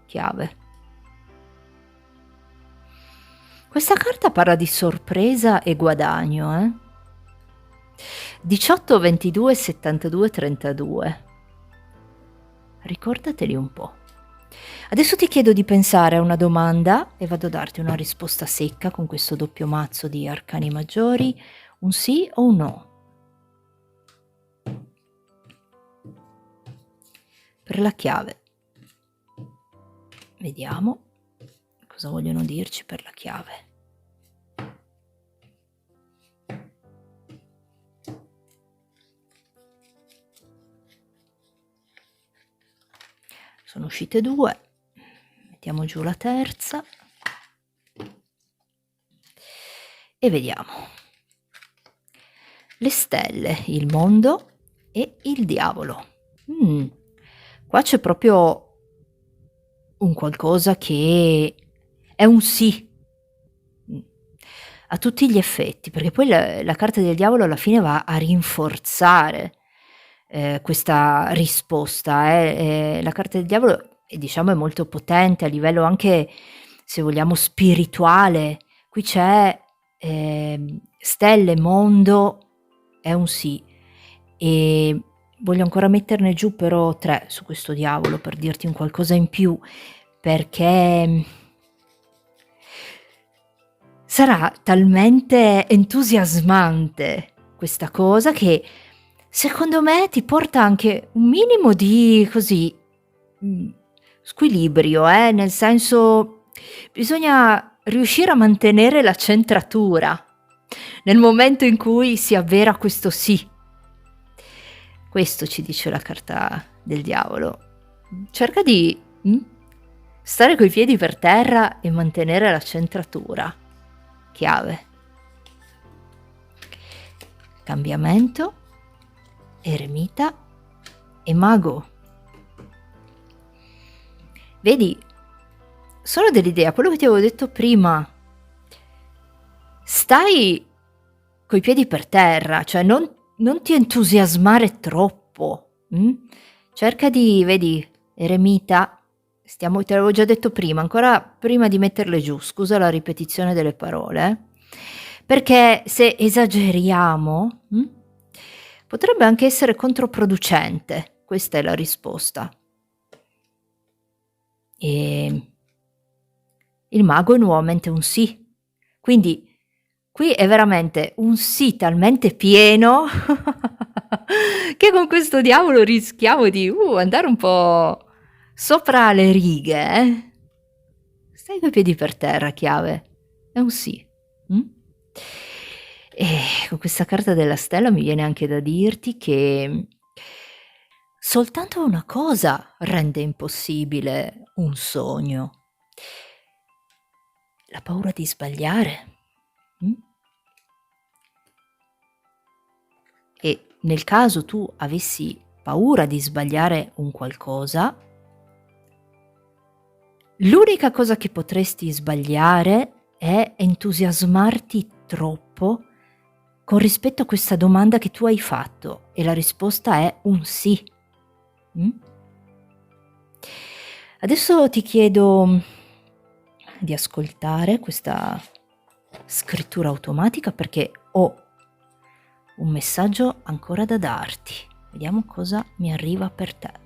Speaker 1: chiave. Questa carta parla di sorpresa e guadagno, 18, 22, 72, 32. Ricordateli un po'. Adesso ti chiedo di pensare a una domanda e vado a darti una risposta secca con questo doppio mazzo di arcani maggiori, un sì o un no. Per la chiave. Vediamo cosa vogliono dirci per la chiave. Sono uscite 2, mettiamo giù la terza e vediamo. Le stelle, il mondo e il diavolo. Qua c'è proprio un qualcosa che è un sì, mh, a tutti gli effetti, perché poi la carta del diavolo alla fine va a rinforzare, questa risposta, la carta del diavolo, diciamo è molto potente a livello anche, se vogliamo, spirituale. Qui c'è, stelle, mondo, è un sì. Voglio ancora metterne giù però 3 su questo diavolo per dirti un qualcosa in più, perché sarà talmente entusiasmante questa cosa che secondo me ti porta anche un minimo di così, mhmm, squilibrio, nel senso bisogna riuscire a mantenere la centratura nel momento in cui si avvera questo sì. Questo ci dice la carta del diavolo. Cerca di stare coi piedi per terra e mantenere la centratura. Chiave. Cambiamento, eremita e mago. Vedi, sono dell'idea, quello che ti avevo detto prima, stai coi piedi per terra, cioè non ti entusiasmare troppo. Cerca di, vedi, eremita, te l'avevo già detto prima, ancora prima di metterle giù, scusa la ripetizione delle parole, perché se esageriamo, potrebbe anche essere controproducente, questa è la risposta. Il mago è nuovamente un sì, quindi qui è veramente un sì talmente pieno che con questo diavolo rischiamo di, andare un po' sopra le righe, Stai coi piedi per terra, chiave. È un sì. Mh? E con questa carta della stella mi viene anche da dirti che soltanto una cosa rende impossibile un sogno: la paura di sbagliare. Mh? E nel caso tu avessi paura di sbagliare un qualcosa, l'unica cosa che potresti sbagliare è entusiasmarti troppo con rispetto a questa domanda che tu hai fatto e la risposta è un sì. Mh? Adesso ti chiedo di ascoltare questa scrittura automatica perché ho un messaggio ancora da darti. Vediamo cosa mi arriva per te.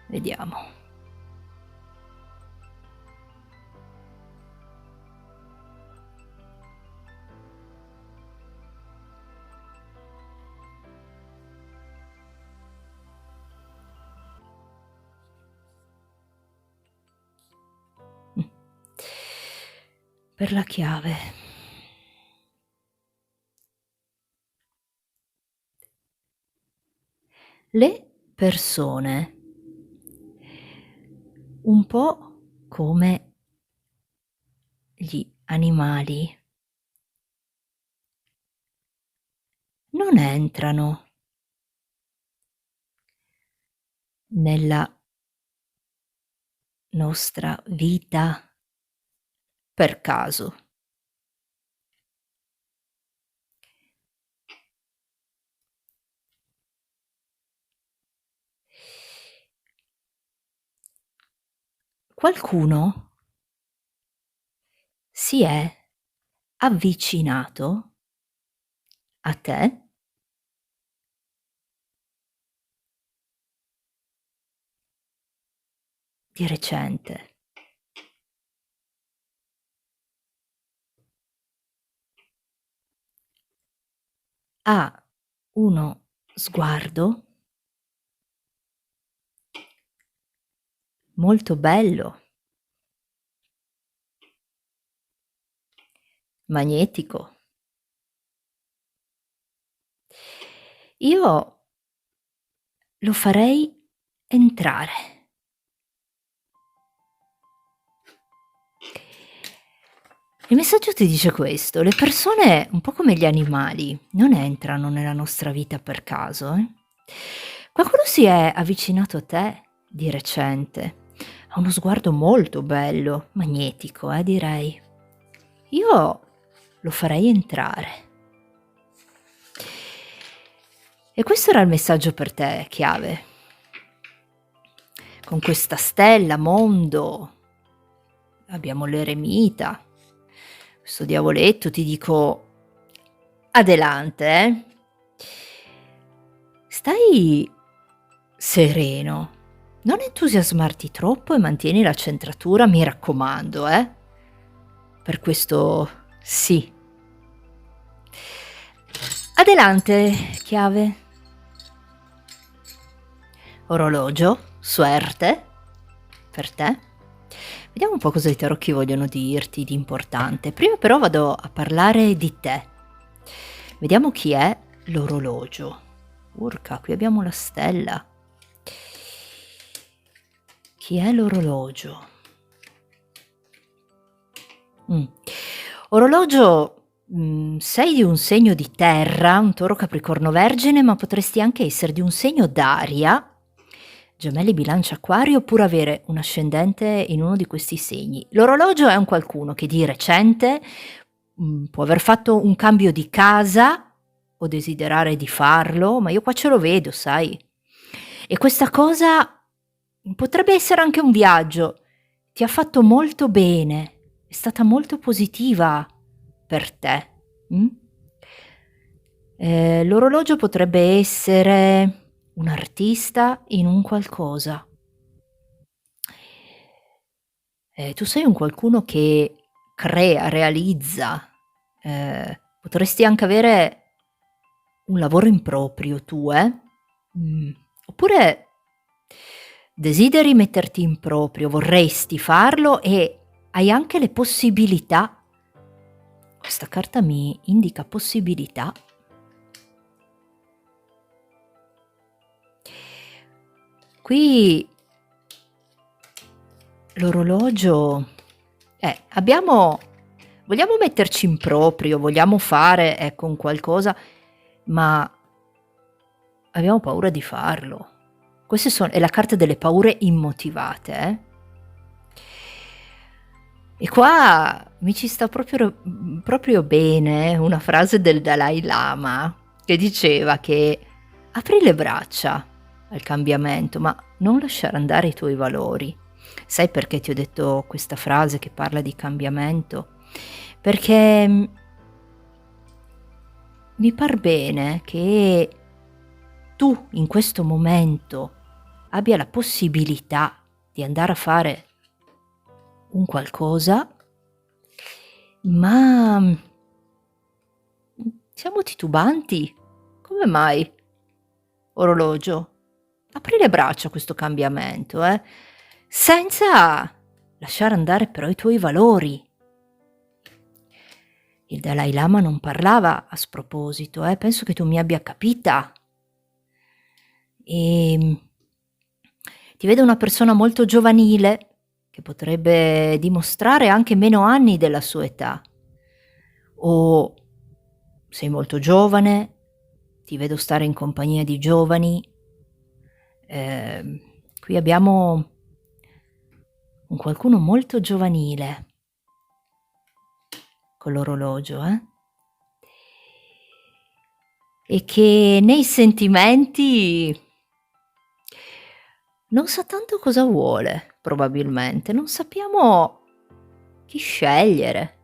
Speaker 1: Vediamo. Mh. Per la chiave. Le persone, un po' come gli animali, non entrano nella nostra vita per caso. Qualcuno si è avvicinato a te di recente. Ha uno sguardo molto bello, magnetico. Io lo farei entrare. Il messaggio ti dice questo: le persone, un po' come gli animali, non entrano nella nostra vita per caso, eh. Qualcuno si è avvicinato a te di recente, ha uno sguardo molto bello, magnetico, direi. Io lo farei entrare. E questo era il messaggio per te, chiave. Con questa stella, mondo, abbiamo l'eremita, questo diavoletto, ti dico adelante, Stai sereno, non entusiasmarti troppo e mantieni la centratura, mi raccomando, per questo sì. Adelante, chiave. Orologio, suerte, per te. Vediamo un po' cosa i tarocchi vogliono dirti di importante. Prima però vado a parlare di te. Vediamo chi è l'orologio. Urca, qui abbiamo la stella. Chi è l'orologio? Orologio, sei di un segno di terra, un Toro, Capricorno, Vergine, ma potresti anche essere di un segno d'aria, Gemelli, Bilancia, Acquario, oppure avere un ascendente in uno di questi segni. L'orologio è un qualcuno che di recente può aver fatto un cambio di casa o desiderare di farlo, ma io qua ce lo vedo, sai. E questa cosa potrebbe essere anche un viaggio. Ti ha fatto molto bene, è stata molto positiva per te. L'orologio potrebbe essere un artista in un qualcosa. Tu sei un qualcuno che crea, realizza, potresti anche avere un lavoro in proprio tu, oppure desideri metterti in proprio, vorresti farlo e hai anche le possibilità. Questa carta mi indica possibilità. Qui l'orologio, vogliamo metterci in proprio, vogliamo fare, ecco, un qualcosa, ma abbiamo paura di farlo. Queste è la carta delle paure immotivate, E qua mi ci sta proprio bene una frase del Dalai Lama che diceva che apri le braccia al cambiamento, ma non lasciare andare i tuoi valori. Sai perché ti ho detto questa frase che parla di cambiamento? Perché mi par bene che tu in questo momento abbia la possibilità di andare a fare un qualcosa, ma siamo titubanti. Come mai? Orologio, apri le braccia a questo cambiamento, senza lasciare andare però i tuoi valori. Il Dalai Lama non parlava a sproposito, penso che tu mi abbia capita. Ti vedo una persona molto giovanile che potrebbe dimostrare anche meno anni della sua età. O sei molto giovane, ti vedo stare in compagnia di giovani. Qui abbiamo un qualcuno molto giovanile con l'orologio, e che nei sentimenti non sa tanto cosa vuole, probabilmente. Non sappiamo chi scegliere.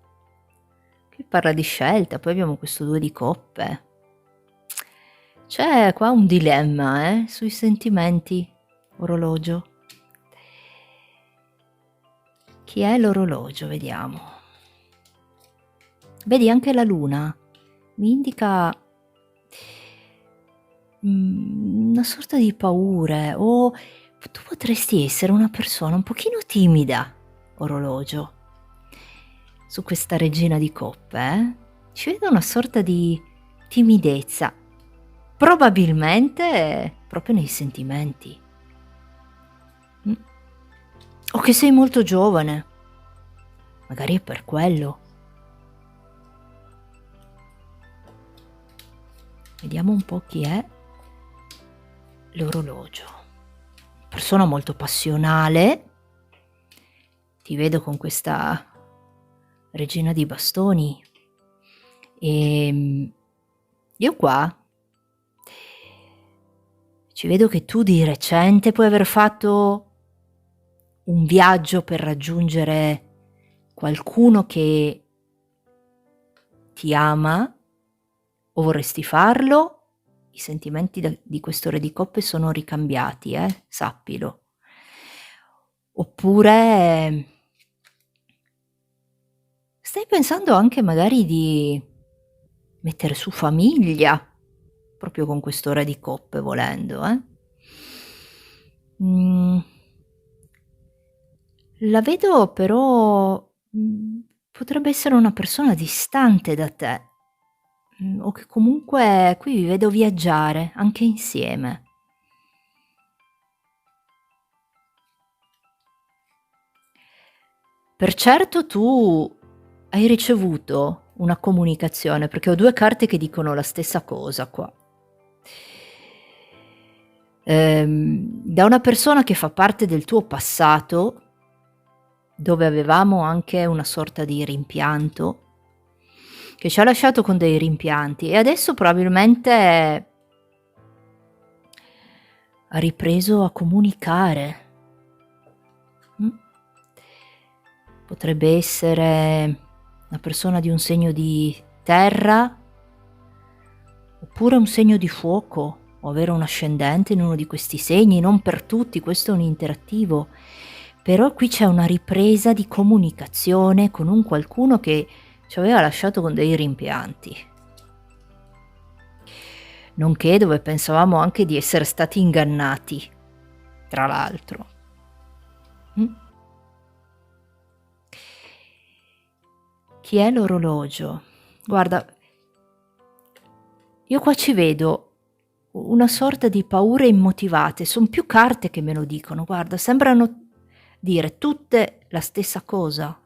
Speaker 1: Qui parla di scelta, poi abbiamo questo 2 di coppe. C'è qua un dilemma, sui sentimenti, orologio. Chi è l'orologio? Vediamo. Vedi, anche la luna mi indica una sorta di paure, o tu potresti essere una persona un pochino timida, orologio. Su questa regina di coppe, ci vedo una sorta di timidezza, probabilmente proprio nei sentimenti. O che sei molto giovane, magari è per quello. Vediamo un po' chi è l'orologio. Persona molto passionale. Ti vedo con questa regina di bastoni. Io qua ci vedo che tu di recente puoi aver fatto un viaggio per raggiungere qualcuno che ti ama o vorresti farlo. I sentimenti di questo Re di Coppe sono ricambiati, sappilo. Oppure stai pensando anche magari di mettere su famiglia, proprio con questo Re di Coppe, volendo, La vedo però, potrebbe essere una persona distante da te, o che comunque qui vi vedo viaggiare anche insieme. Per certo tu hai ricevuto una comunicazione, perché ho 2 carte che dicono la stessa cosa qua. Da una persona che fa parte del tuo passato, dove avevamo anche una sorta di rimpianto, che ci ha lasciato con dei rimpianti e adesso probabilmente ha ripreso a comunicare. Potrebbe essere una persona di un segno di terra, oppure un segno di fuoco, o avere un ascendente in uno di questi segni, non per tutti, questo è un interattivo, però qui c'è una ripresa di comunicazione con un qualcuno che ci aveva lasciato con dei rimpianti. Nonché dove pensavamo anche di essere stati ingannati, tra l'altro. Chi è l'orologio? Guarda, io qua ci vedo una sorta di paure immotivate, son più carte che me lo dicono, guarda, sembrano dire tutte la stessa cosa.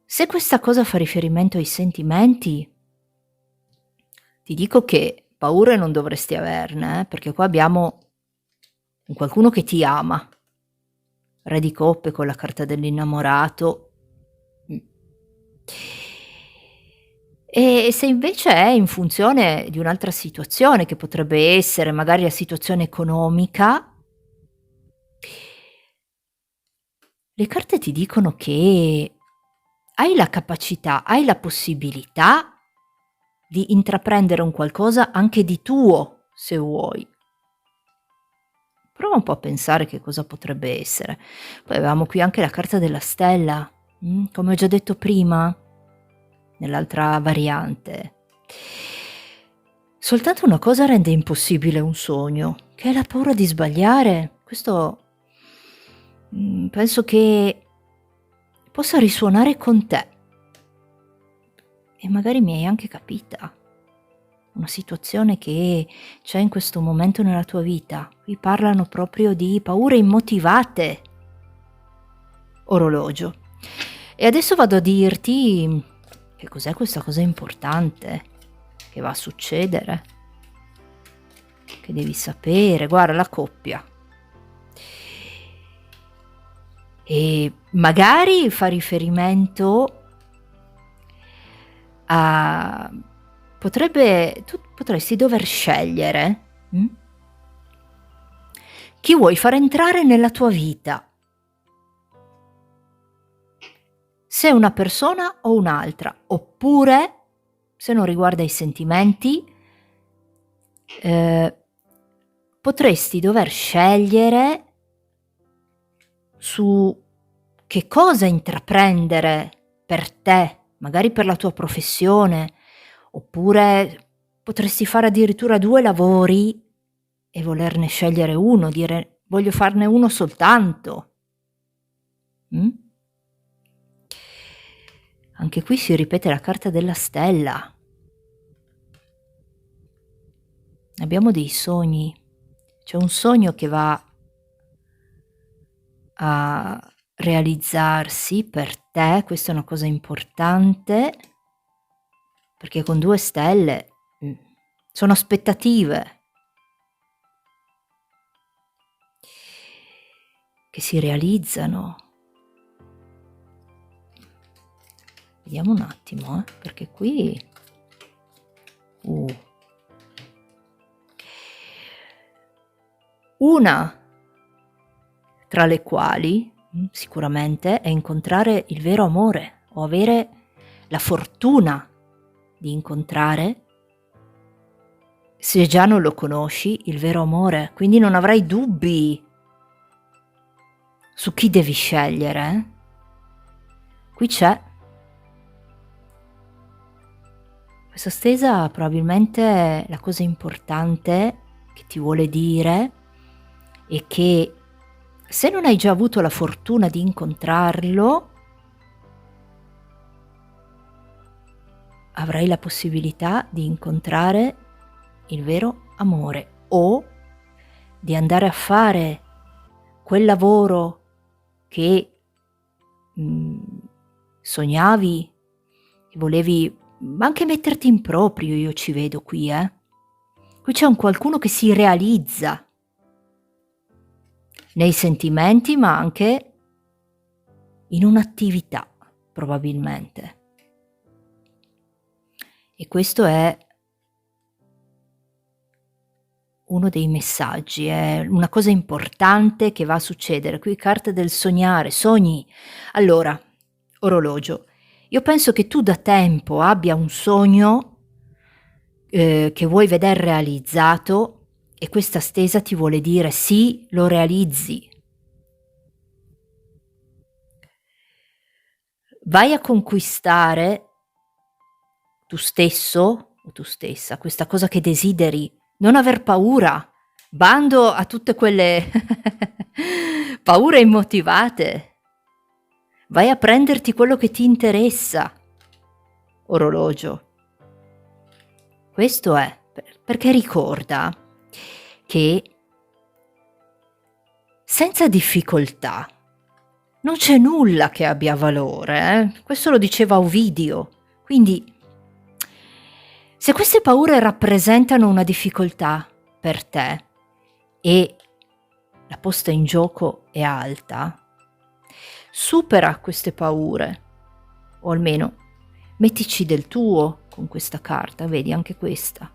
Speaker 1: Se questa cosa fa riferimento ai sentimenti, ti dico che paure non dovresti averne, perché qua abbiamo un qualcuno che ti ama. Re di coppe con la carta dell'innamorato. E se invece è in funzione di un'altra situazione, che potrebbe essere magari la situazione economica, le carte ti dicono che hai la capacità, hai la possibilità di intraprendere un qualcosa anche di tuo, se vuoi. Prova un po' a pensare che cosa potrebbe essere. Poi avevamo qui anche la carta della stella, come ho già detto prima, nell'altra variante. Soltanto una cosa rende impossibile un sogno, che è la paura di sbagliare. Questo penso che possa risuonare con te. E magari mi hai anche capita. Una situazione che c'è in questo momento nella tua vita. Qui parlano proprio di paure immotivate. Orologio. E adesso vado a dirti che cos'è questa cosa importante che va a succedere, che devi sapere. Guarda, la coppia. E magari fa riferimento a tu potresti dover scegliere chi vuoi far entrare nella tua vita. Se una persona o un'altra, oppure, se non riguarda i sentimenti, potresti dover scegliere su che cosa intraprendere per te, magari per la tua professione, oppure potresti fare addirittura 2 lavori e volerne scegliere uno, dire: "Voglio farne uno soltanto". Anche qui si ripete la carta della stella. Abbiamo dei sogni. C'è un sogno che va a realizzarsi per te, questa è una cosa importante, perché con 2 stelle sono aspettative che si realizzano. Vediamo un attimo, perché qui una tra le quali sicuramente è incontrare il vero amore o avere la fortuna di incontrare, se già non lo conosci, il vero amore, quindi non avrai dubbi su chi devi scegliere. Qui c'è questa stesa, probabilmente la cosa importante che ti vuole dire è che se non hai già avuto la fortuna di incontrarlo, avrai la possibilità di incontrare il vero amore o di andare a fare quel lavoro che sognavi, che volevi anche metterti in proprio. Io ci vedo qui, qui c'è un qualcuno che si realizza nei sentimenti, ma anche in un'attività, probabilmente. E questo è uno dei messaggi, è una cosa importante che va a succedere. Qui carte del sognare, sogni. Allora, orologio, io penso che tu da tempo abbia un sogno che vuoi veder realizzato, e questa stesa ti vuole dire sì, lo realizzi. Vai a conquistare tu stesso o tu stessa questa cosa che desideri, non aver paura, bando a tutte quelle paure immotivate, vai a prenderti quello che ti interessa, orologio. Questo è, perché ricorda che senza difficoltà non c'è nulla che abbia valore, questo lo diceva Ovidio. Quindi se queste paure rappresentano una difficoltà per te e la posta in gioco è alta, supera queste paure, o almeno mettici del tuo con questa carta, vedi anche questa.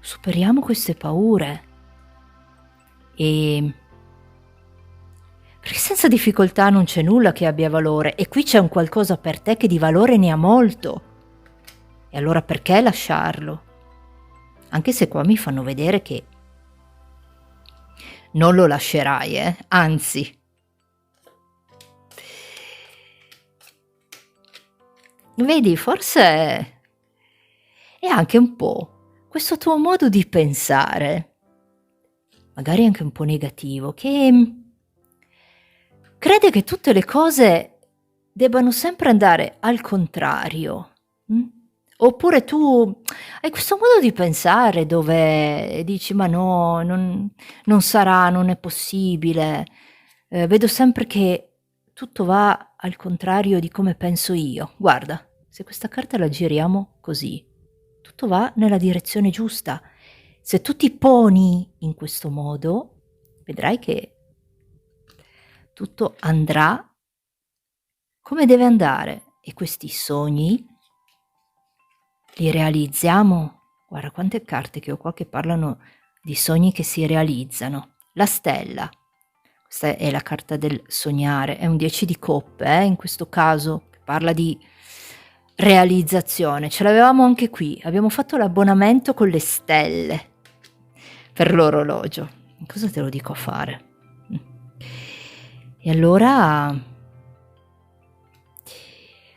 Speaker 1: Superiamo queste paure, e perché senza difficoltà non c'è nulla che abbia valore, e qui c'è un qualcosa per te che di valore ne ha molto. E allora perché lasciarlo? Anche se qua mi fanno vedere che non lo lascerai, anzi. Vedi, forse è anche un po' questo tuo modo di pensare, magari anche un po' negativo, che crede che tutte le cose debbano sempre andare al contrario. Oppure tu hai questo modo di pensare dove dici ma no, non sarà, non è possibile, vedo sempre che tutto va al contrario di come penso io. Guarda, se questa carta la giriamo così, tutto va nella direzione giusta. Se tu ti poni in questo modo, vedrai che tutto andrà come deve andare, e questi sogni li realizziamo. Guarda quante carte che ho qua che parlano di sogni che si realizzano. La stella, questa è la carta del sognare, è un 10 di coppe, in questo caso, che parla di realizzazione. Ce l'avevamo anche qui, abbiamo fatto l'abbonamento con le stelle per l'orologio. Cosa te lo dico a fare? E allora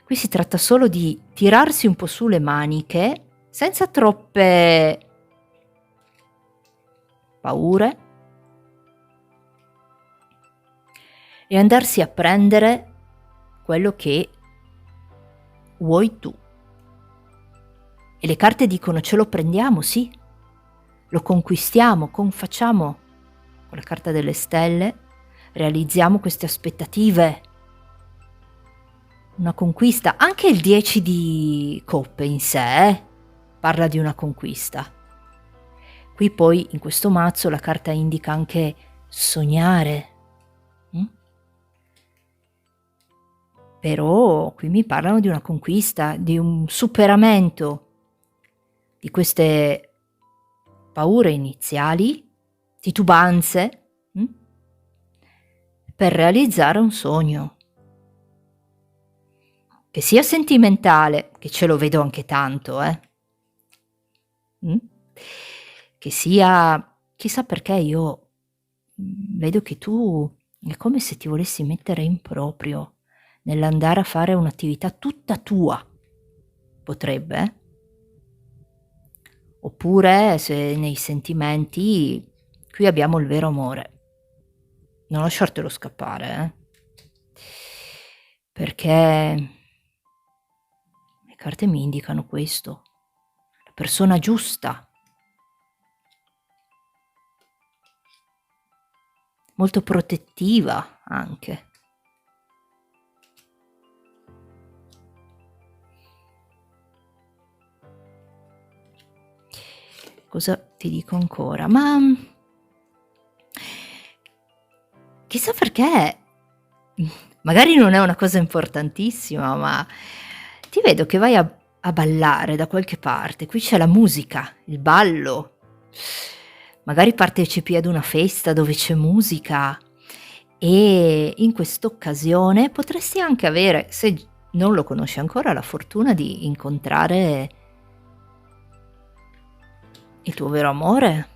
Speaker 1: qui si tratta solo di tirarsi un po' su le maniche senza troppe paure e andarsi a prendere quello che vuoi tu. E le carte dicono ce lo prendiamo, sì, lo conquistiamo, facciamo con la carta delle stelle, realizziamo queste aspettative, una conquista. Anche il 10 di coppe in sé parla di una conquista. Qui poi in questo mazzo la carta indica anche sognare. Però qui mi parlano di una conquista, di un superamento di queste paure iniziali, titubanze, per realizzare un sogno. Che sia sentimentale, che ce lo vedo anche tanto, che sia, chissà perché io vedo che tu è come se ti volessi mettere in proprio nell'andare a fare un'attività tutta tua. Potrebbe? Oppure se nei sentimenti, qui abbiamo il vero amore. Non lasciartelo scappare, perché le carte mi indicano questo. La persona giusta. Molto protettiva anche. Cosa ti dico ancora? Ma chissà perché, magari non è una cosa importantissima, ma ti vedo che vai a ballare da qualche parte. Qui c'è la musica, il ballo. Magari partecipi ad una festa dove c'è musica e in quest'occasione potresti anche avere, se non lo conosci ancora, la fortuna di incontrare il tuo vero amore.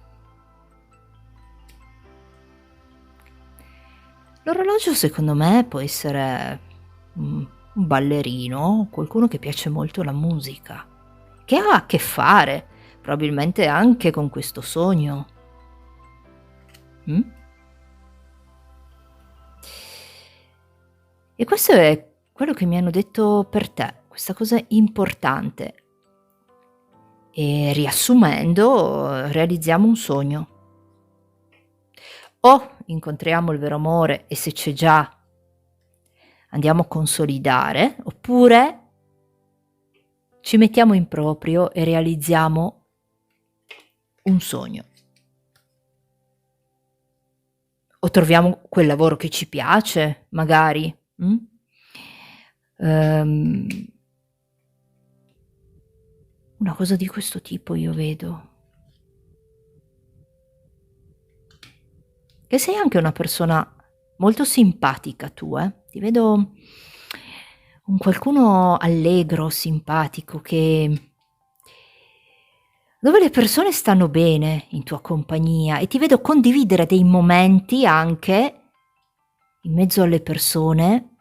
Speaker 1: L'orologio secondo me può essere un ballerino, qualcuno che piace molto la musica, che ha a che fare probabilmente anche con questo sogno. E questo è quello che mi hanno detto per te, questa cosa importante. E riassumendo, realizziamo un sogno. O incontriamo il vero amore e se c'è già andiamo a consolidare, oppure ci mettiamo in proprio e realizziamo un sogno. O troviamo quel lavoro che ci piace, magari. Una cosa di questo tipo io vedo. Che sei anche una persona molto simpatica tu, ti vedo un qualcuno allegro, simpatico, dove le persone stanno bene in tua compagnia e ti vedo condividere dei momenti anche in mezzo alle persone,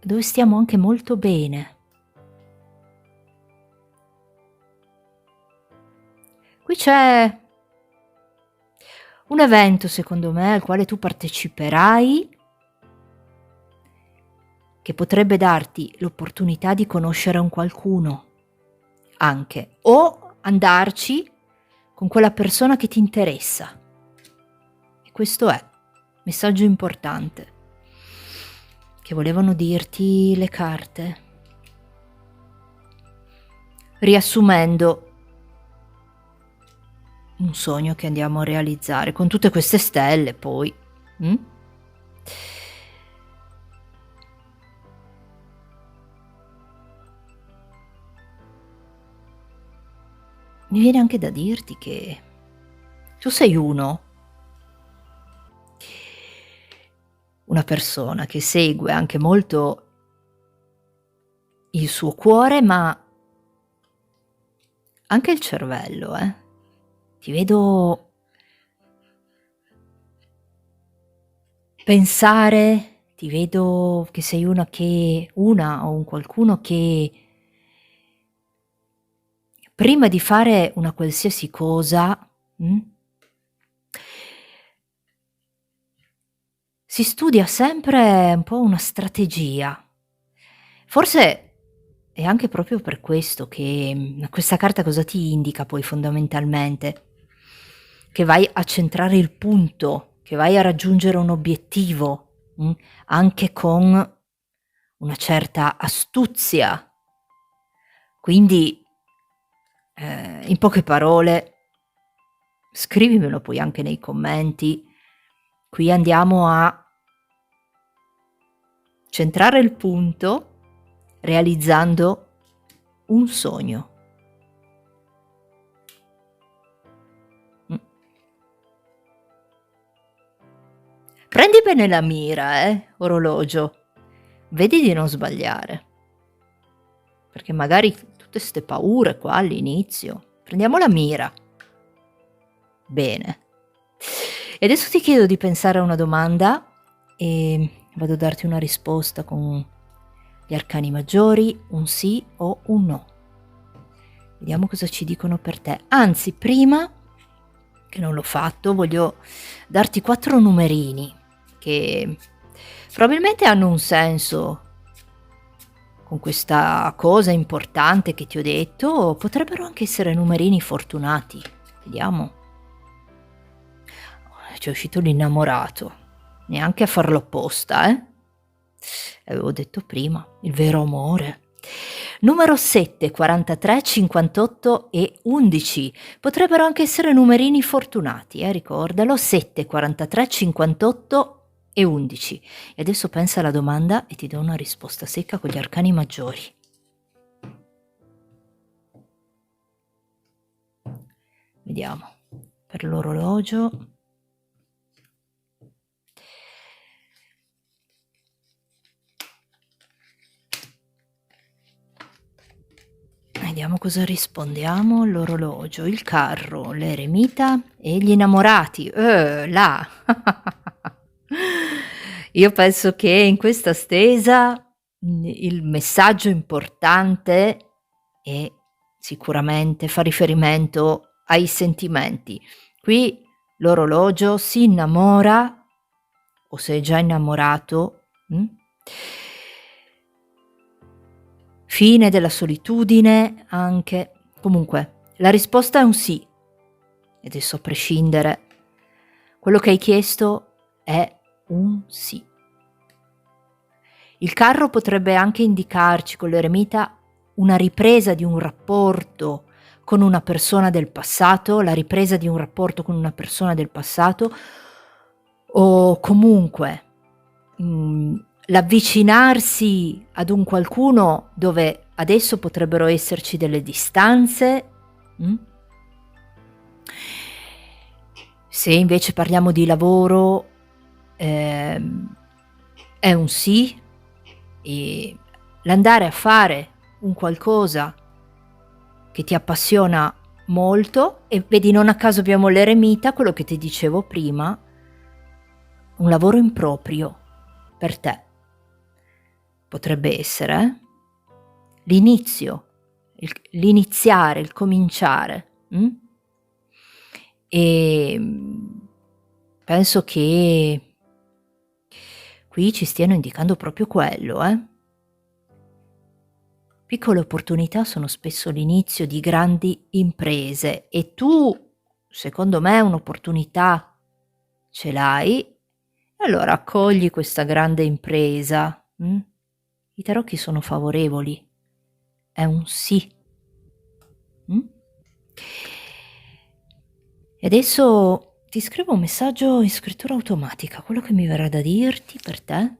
Speaker 1: dove stiamo anche molto bene. Qui c'è un evento, secondo me, al quale tu parteciperai, che potrebbe darti l'opportunità di conoscere un qualcuno anche, o andarci con quella persona che ti interessa. E questo è messaggio importante che volevano dirti le carte. Riassumendo, un sogno che andiamo a realizzare con tutte queste stelle poi. Mi viene anche da dirti che tu sei una persona che segue anche molto il suo cuore, ma anche il cervello, Ti vedo pensare, ti vedo che sei una o un qualcuno che prima di fare una qualsiasi cosa, si studia sempre un po' una strategia. Forse è anche proprio per questo che, questa carta cosa ti indica poi fondamentalmente? Che vai a centrare il punto, che vai a raggiungere un obiettivo, anche con una certa astuzia. Quindi, in poche parole, scrivimelo poi anche nei commenti, qui andiamo a centrare il punto realizzando un sogno. Mh. Prendi bene la mira, orologio. Vedi di non sbagliare, perché magari tutte 'ste paure qua all'inizio. Prendiamo la mira. Bene. E adesso ti chiedo di pensare a una domanda e vado a darti una risposta con gli arcani maggiori, un sì o un no. Vediamo cosa ci dicono per te. Anzi, prima, che non l'ho fatto, voglio darti 4 numerini che probabilmente hanno un senso con questa cosa importante che ti ho detto, o potrebbero anche essere numerini fortunati. Vediamo. C'è uscito l'innamorato, neanche a farlo apposta, L'avevo detto prima, il vero amore. Numero 7, 43, 58 e 11. Potrebbero anche essere numerini fortunati, ricordalo. 7, 43, 58 e 11. E adesso pensa alla domanda e ti do una risposta secca con gli arcani maggiori. Vediamo. Per l'orologio. Vediamo cosa rispondiamo. L'orologio, il carro, l'eremita e gli innamorati. Là. Io penso che in questa stesa, il messaggio importante è sicuramente fa riferimento ai sentimenti. Qui l'orologio si innamora, o se è già innamorato, fine della solitudine anche. Comunque, la risposta è un sì. E adesso a prescindere, quello che hai chiesto è un sì. Il carro potrebbe anche indicarci con l'eremita una ripresa di un rapporto con una persona del passato, la ripresa di un rapporto con una persona del passato, o comunque l'avvicinarsi ad un qualcuno dove adesso potrebbero esserci delle distanze. Se invece parliamo di lavoro, è un sì, e l'andare a fare un qualcosa che ti appassiona molto, e vedi, non a caso abbiamo l'eremita, quello che ti dicevo prima, un lavoro in proprio per te. Potrebbe essere, l'inizio, l'iniziare, il cominciare. Penso che qui ci stiano indicando proprio quello, Piccole opportunità sono spesso l'inizio di grandi imprese e tu, secondo me, un'opportunità ce l'hai, e allora accogli questa grande impresa. I tarocchi sono favorevoli, è un sì. E adesso ti scrivo un messaggio in scrittura automatica, quello che mi verrà da dirti per te.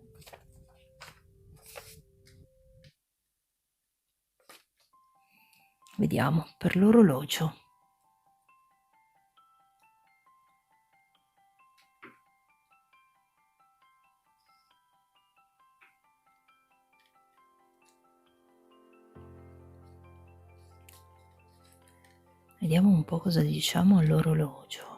Speaker 1: Vediamo, per l'orologio. Vediamo un po' cosa diciamo all'orologio.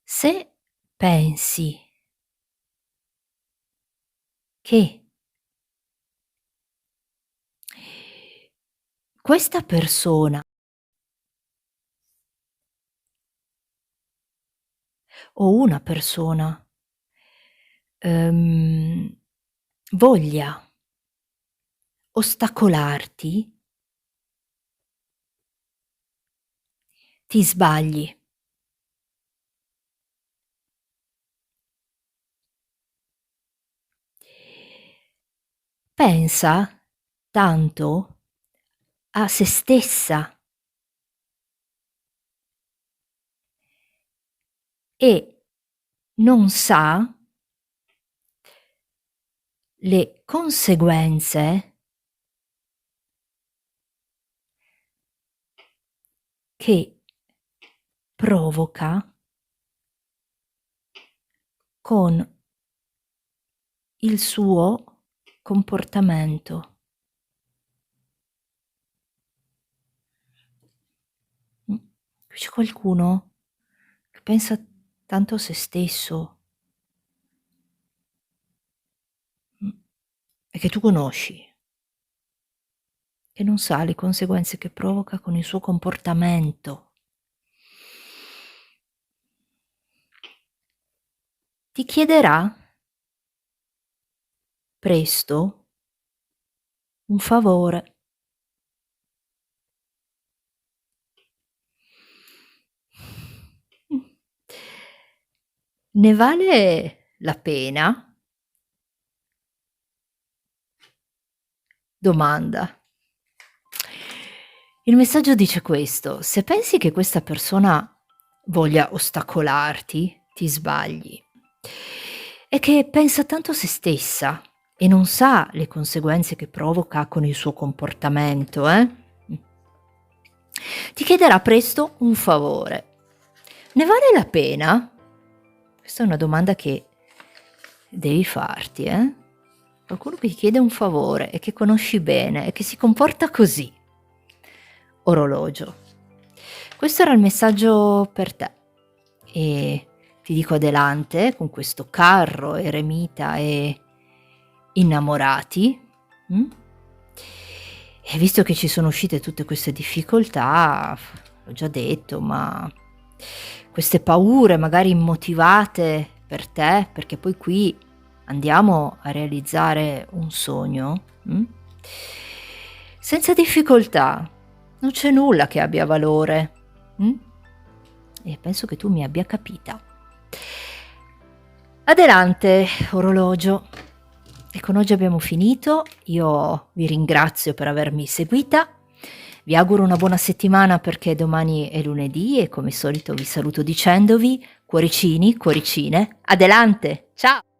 Speaker 1: Se pensi che questa persona o una persona, ehm, voglia ostacolarti, ti sbagli. Pensa tanto a se stessa e non sa le conseguenze che provoca con il suo comportamento. Qui c'è qualcuno che pensa tanto a se stesso, e che tu conosci, e non sa le conseguenze che provoca con il suo comportamento. Ti chiederà presto un favore. Ne vale la pena? Domanda. Il messaggio dice questo: se pensi che questa persona voglia ostacolarti, ti sbagli. È che pensa tanto a se stessa e non sa le conseguenze che provoca con il suo comportamento, Ti chiederà presto un favore. Ne vale la pena? Questa è una domanda che devi farti, Qualcuno che ti chiede un favore e che conosci bene e che si comporta così. Orologio. Questo era il messaggio per te e ti dico adelante con questo carro, eremita e innamorati. E visto che ci sono uscite tutte queste difficoltà, l'ho già detto, ma queste paure magari immotivate per te, perché poi qui andiamo a realizzare un sogno, senza difficoltà, non c'è nulla che abbia valore, e penso che tu mi abbia capita. Adelante, orologio. E con oggi abbiamo finito, io vi ringrazio per avermi seguita, vi auguro una buona settimana perché domani è lunedì e come solito vi saluto dicendovi cuoricini, cuoricine, adelante, ciao!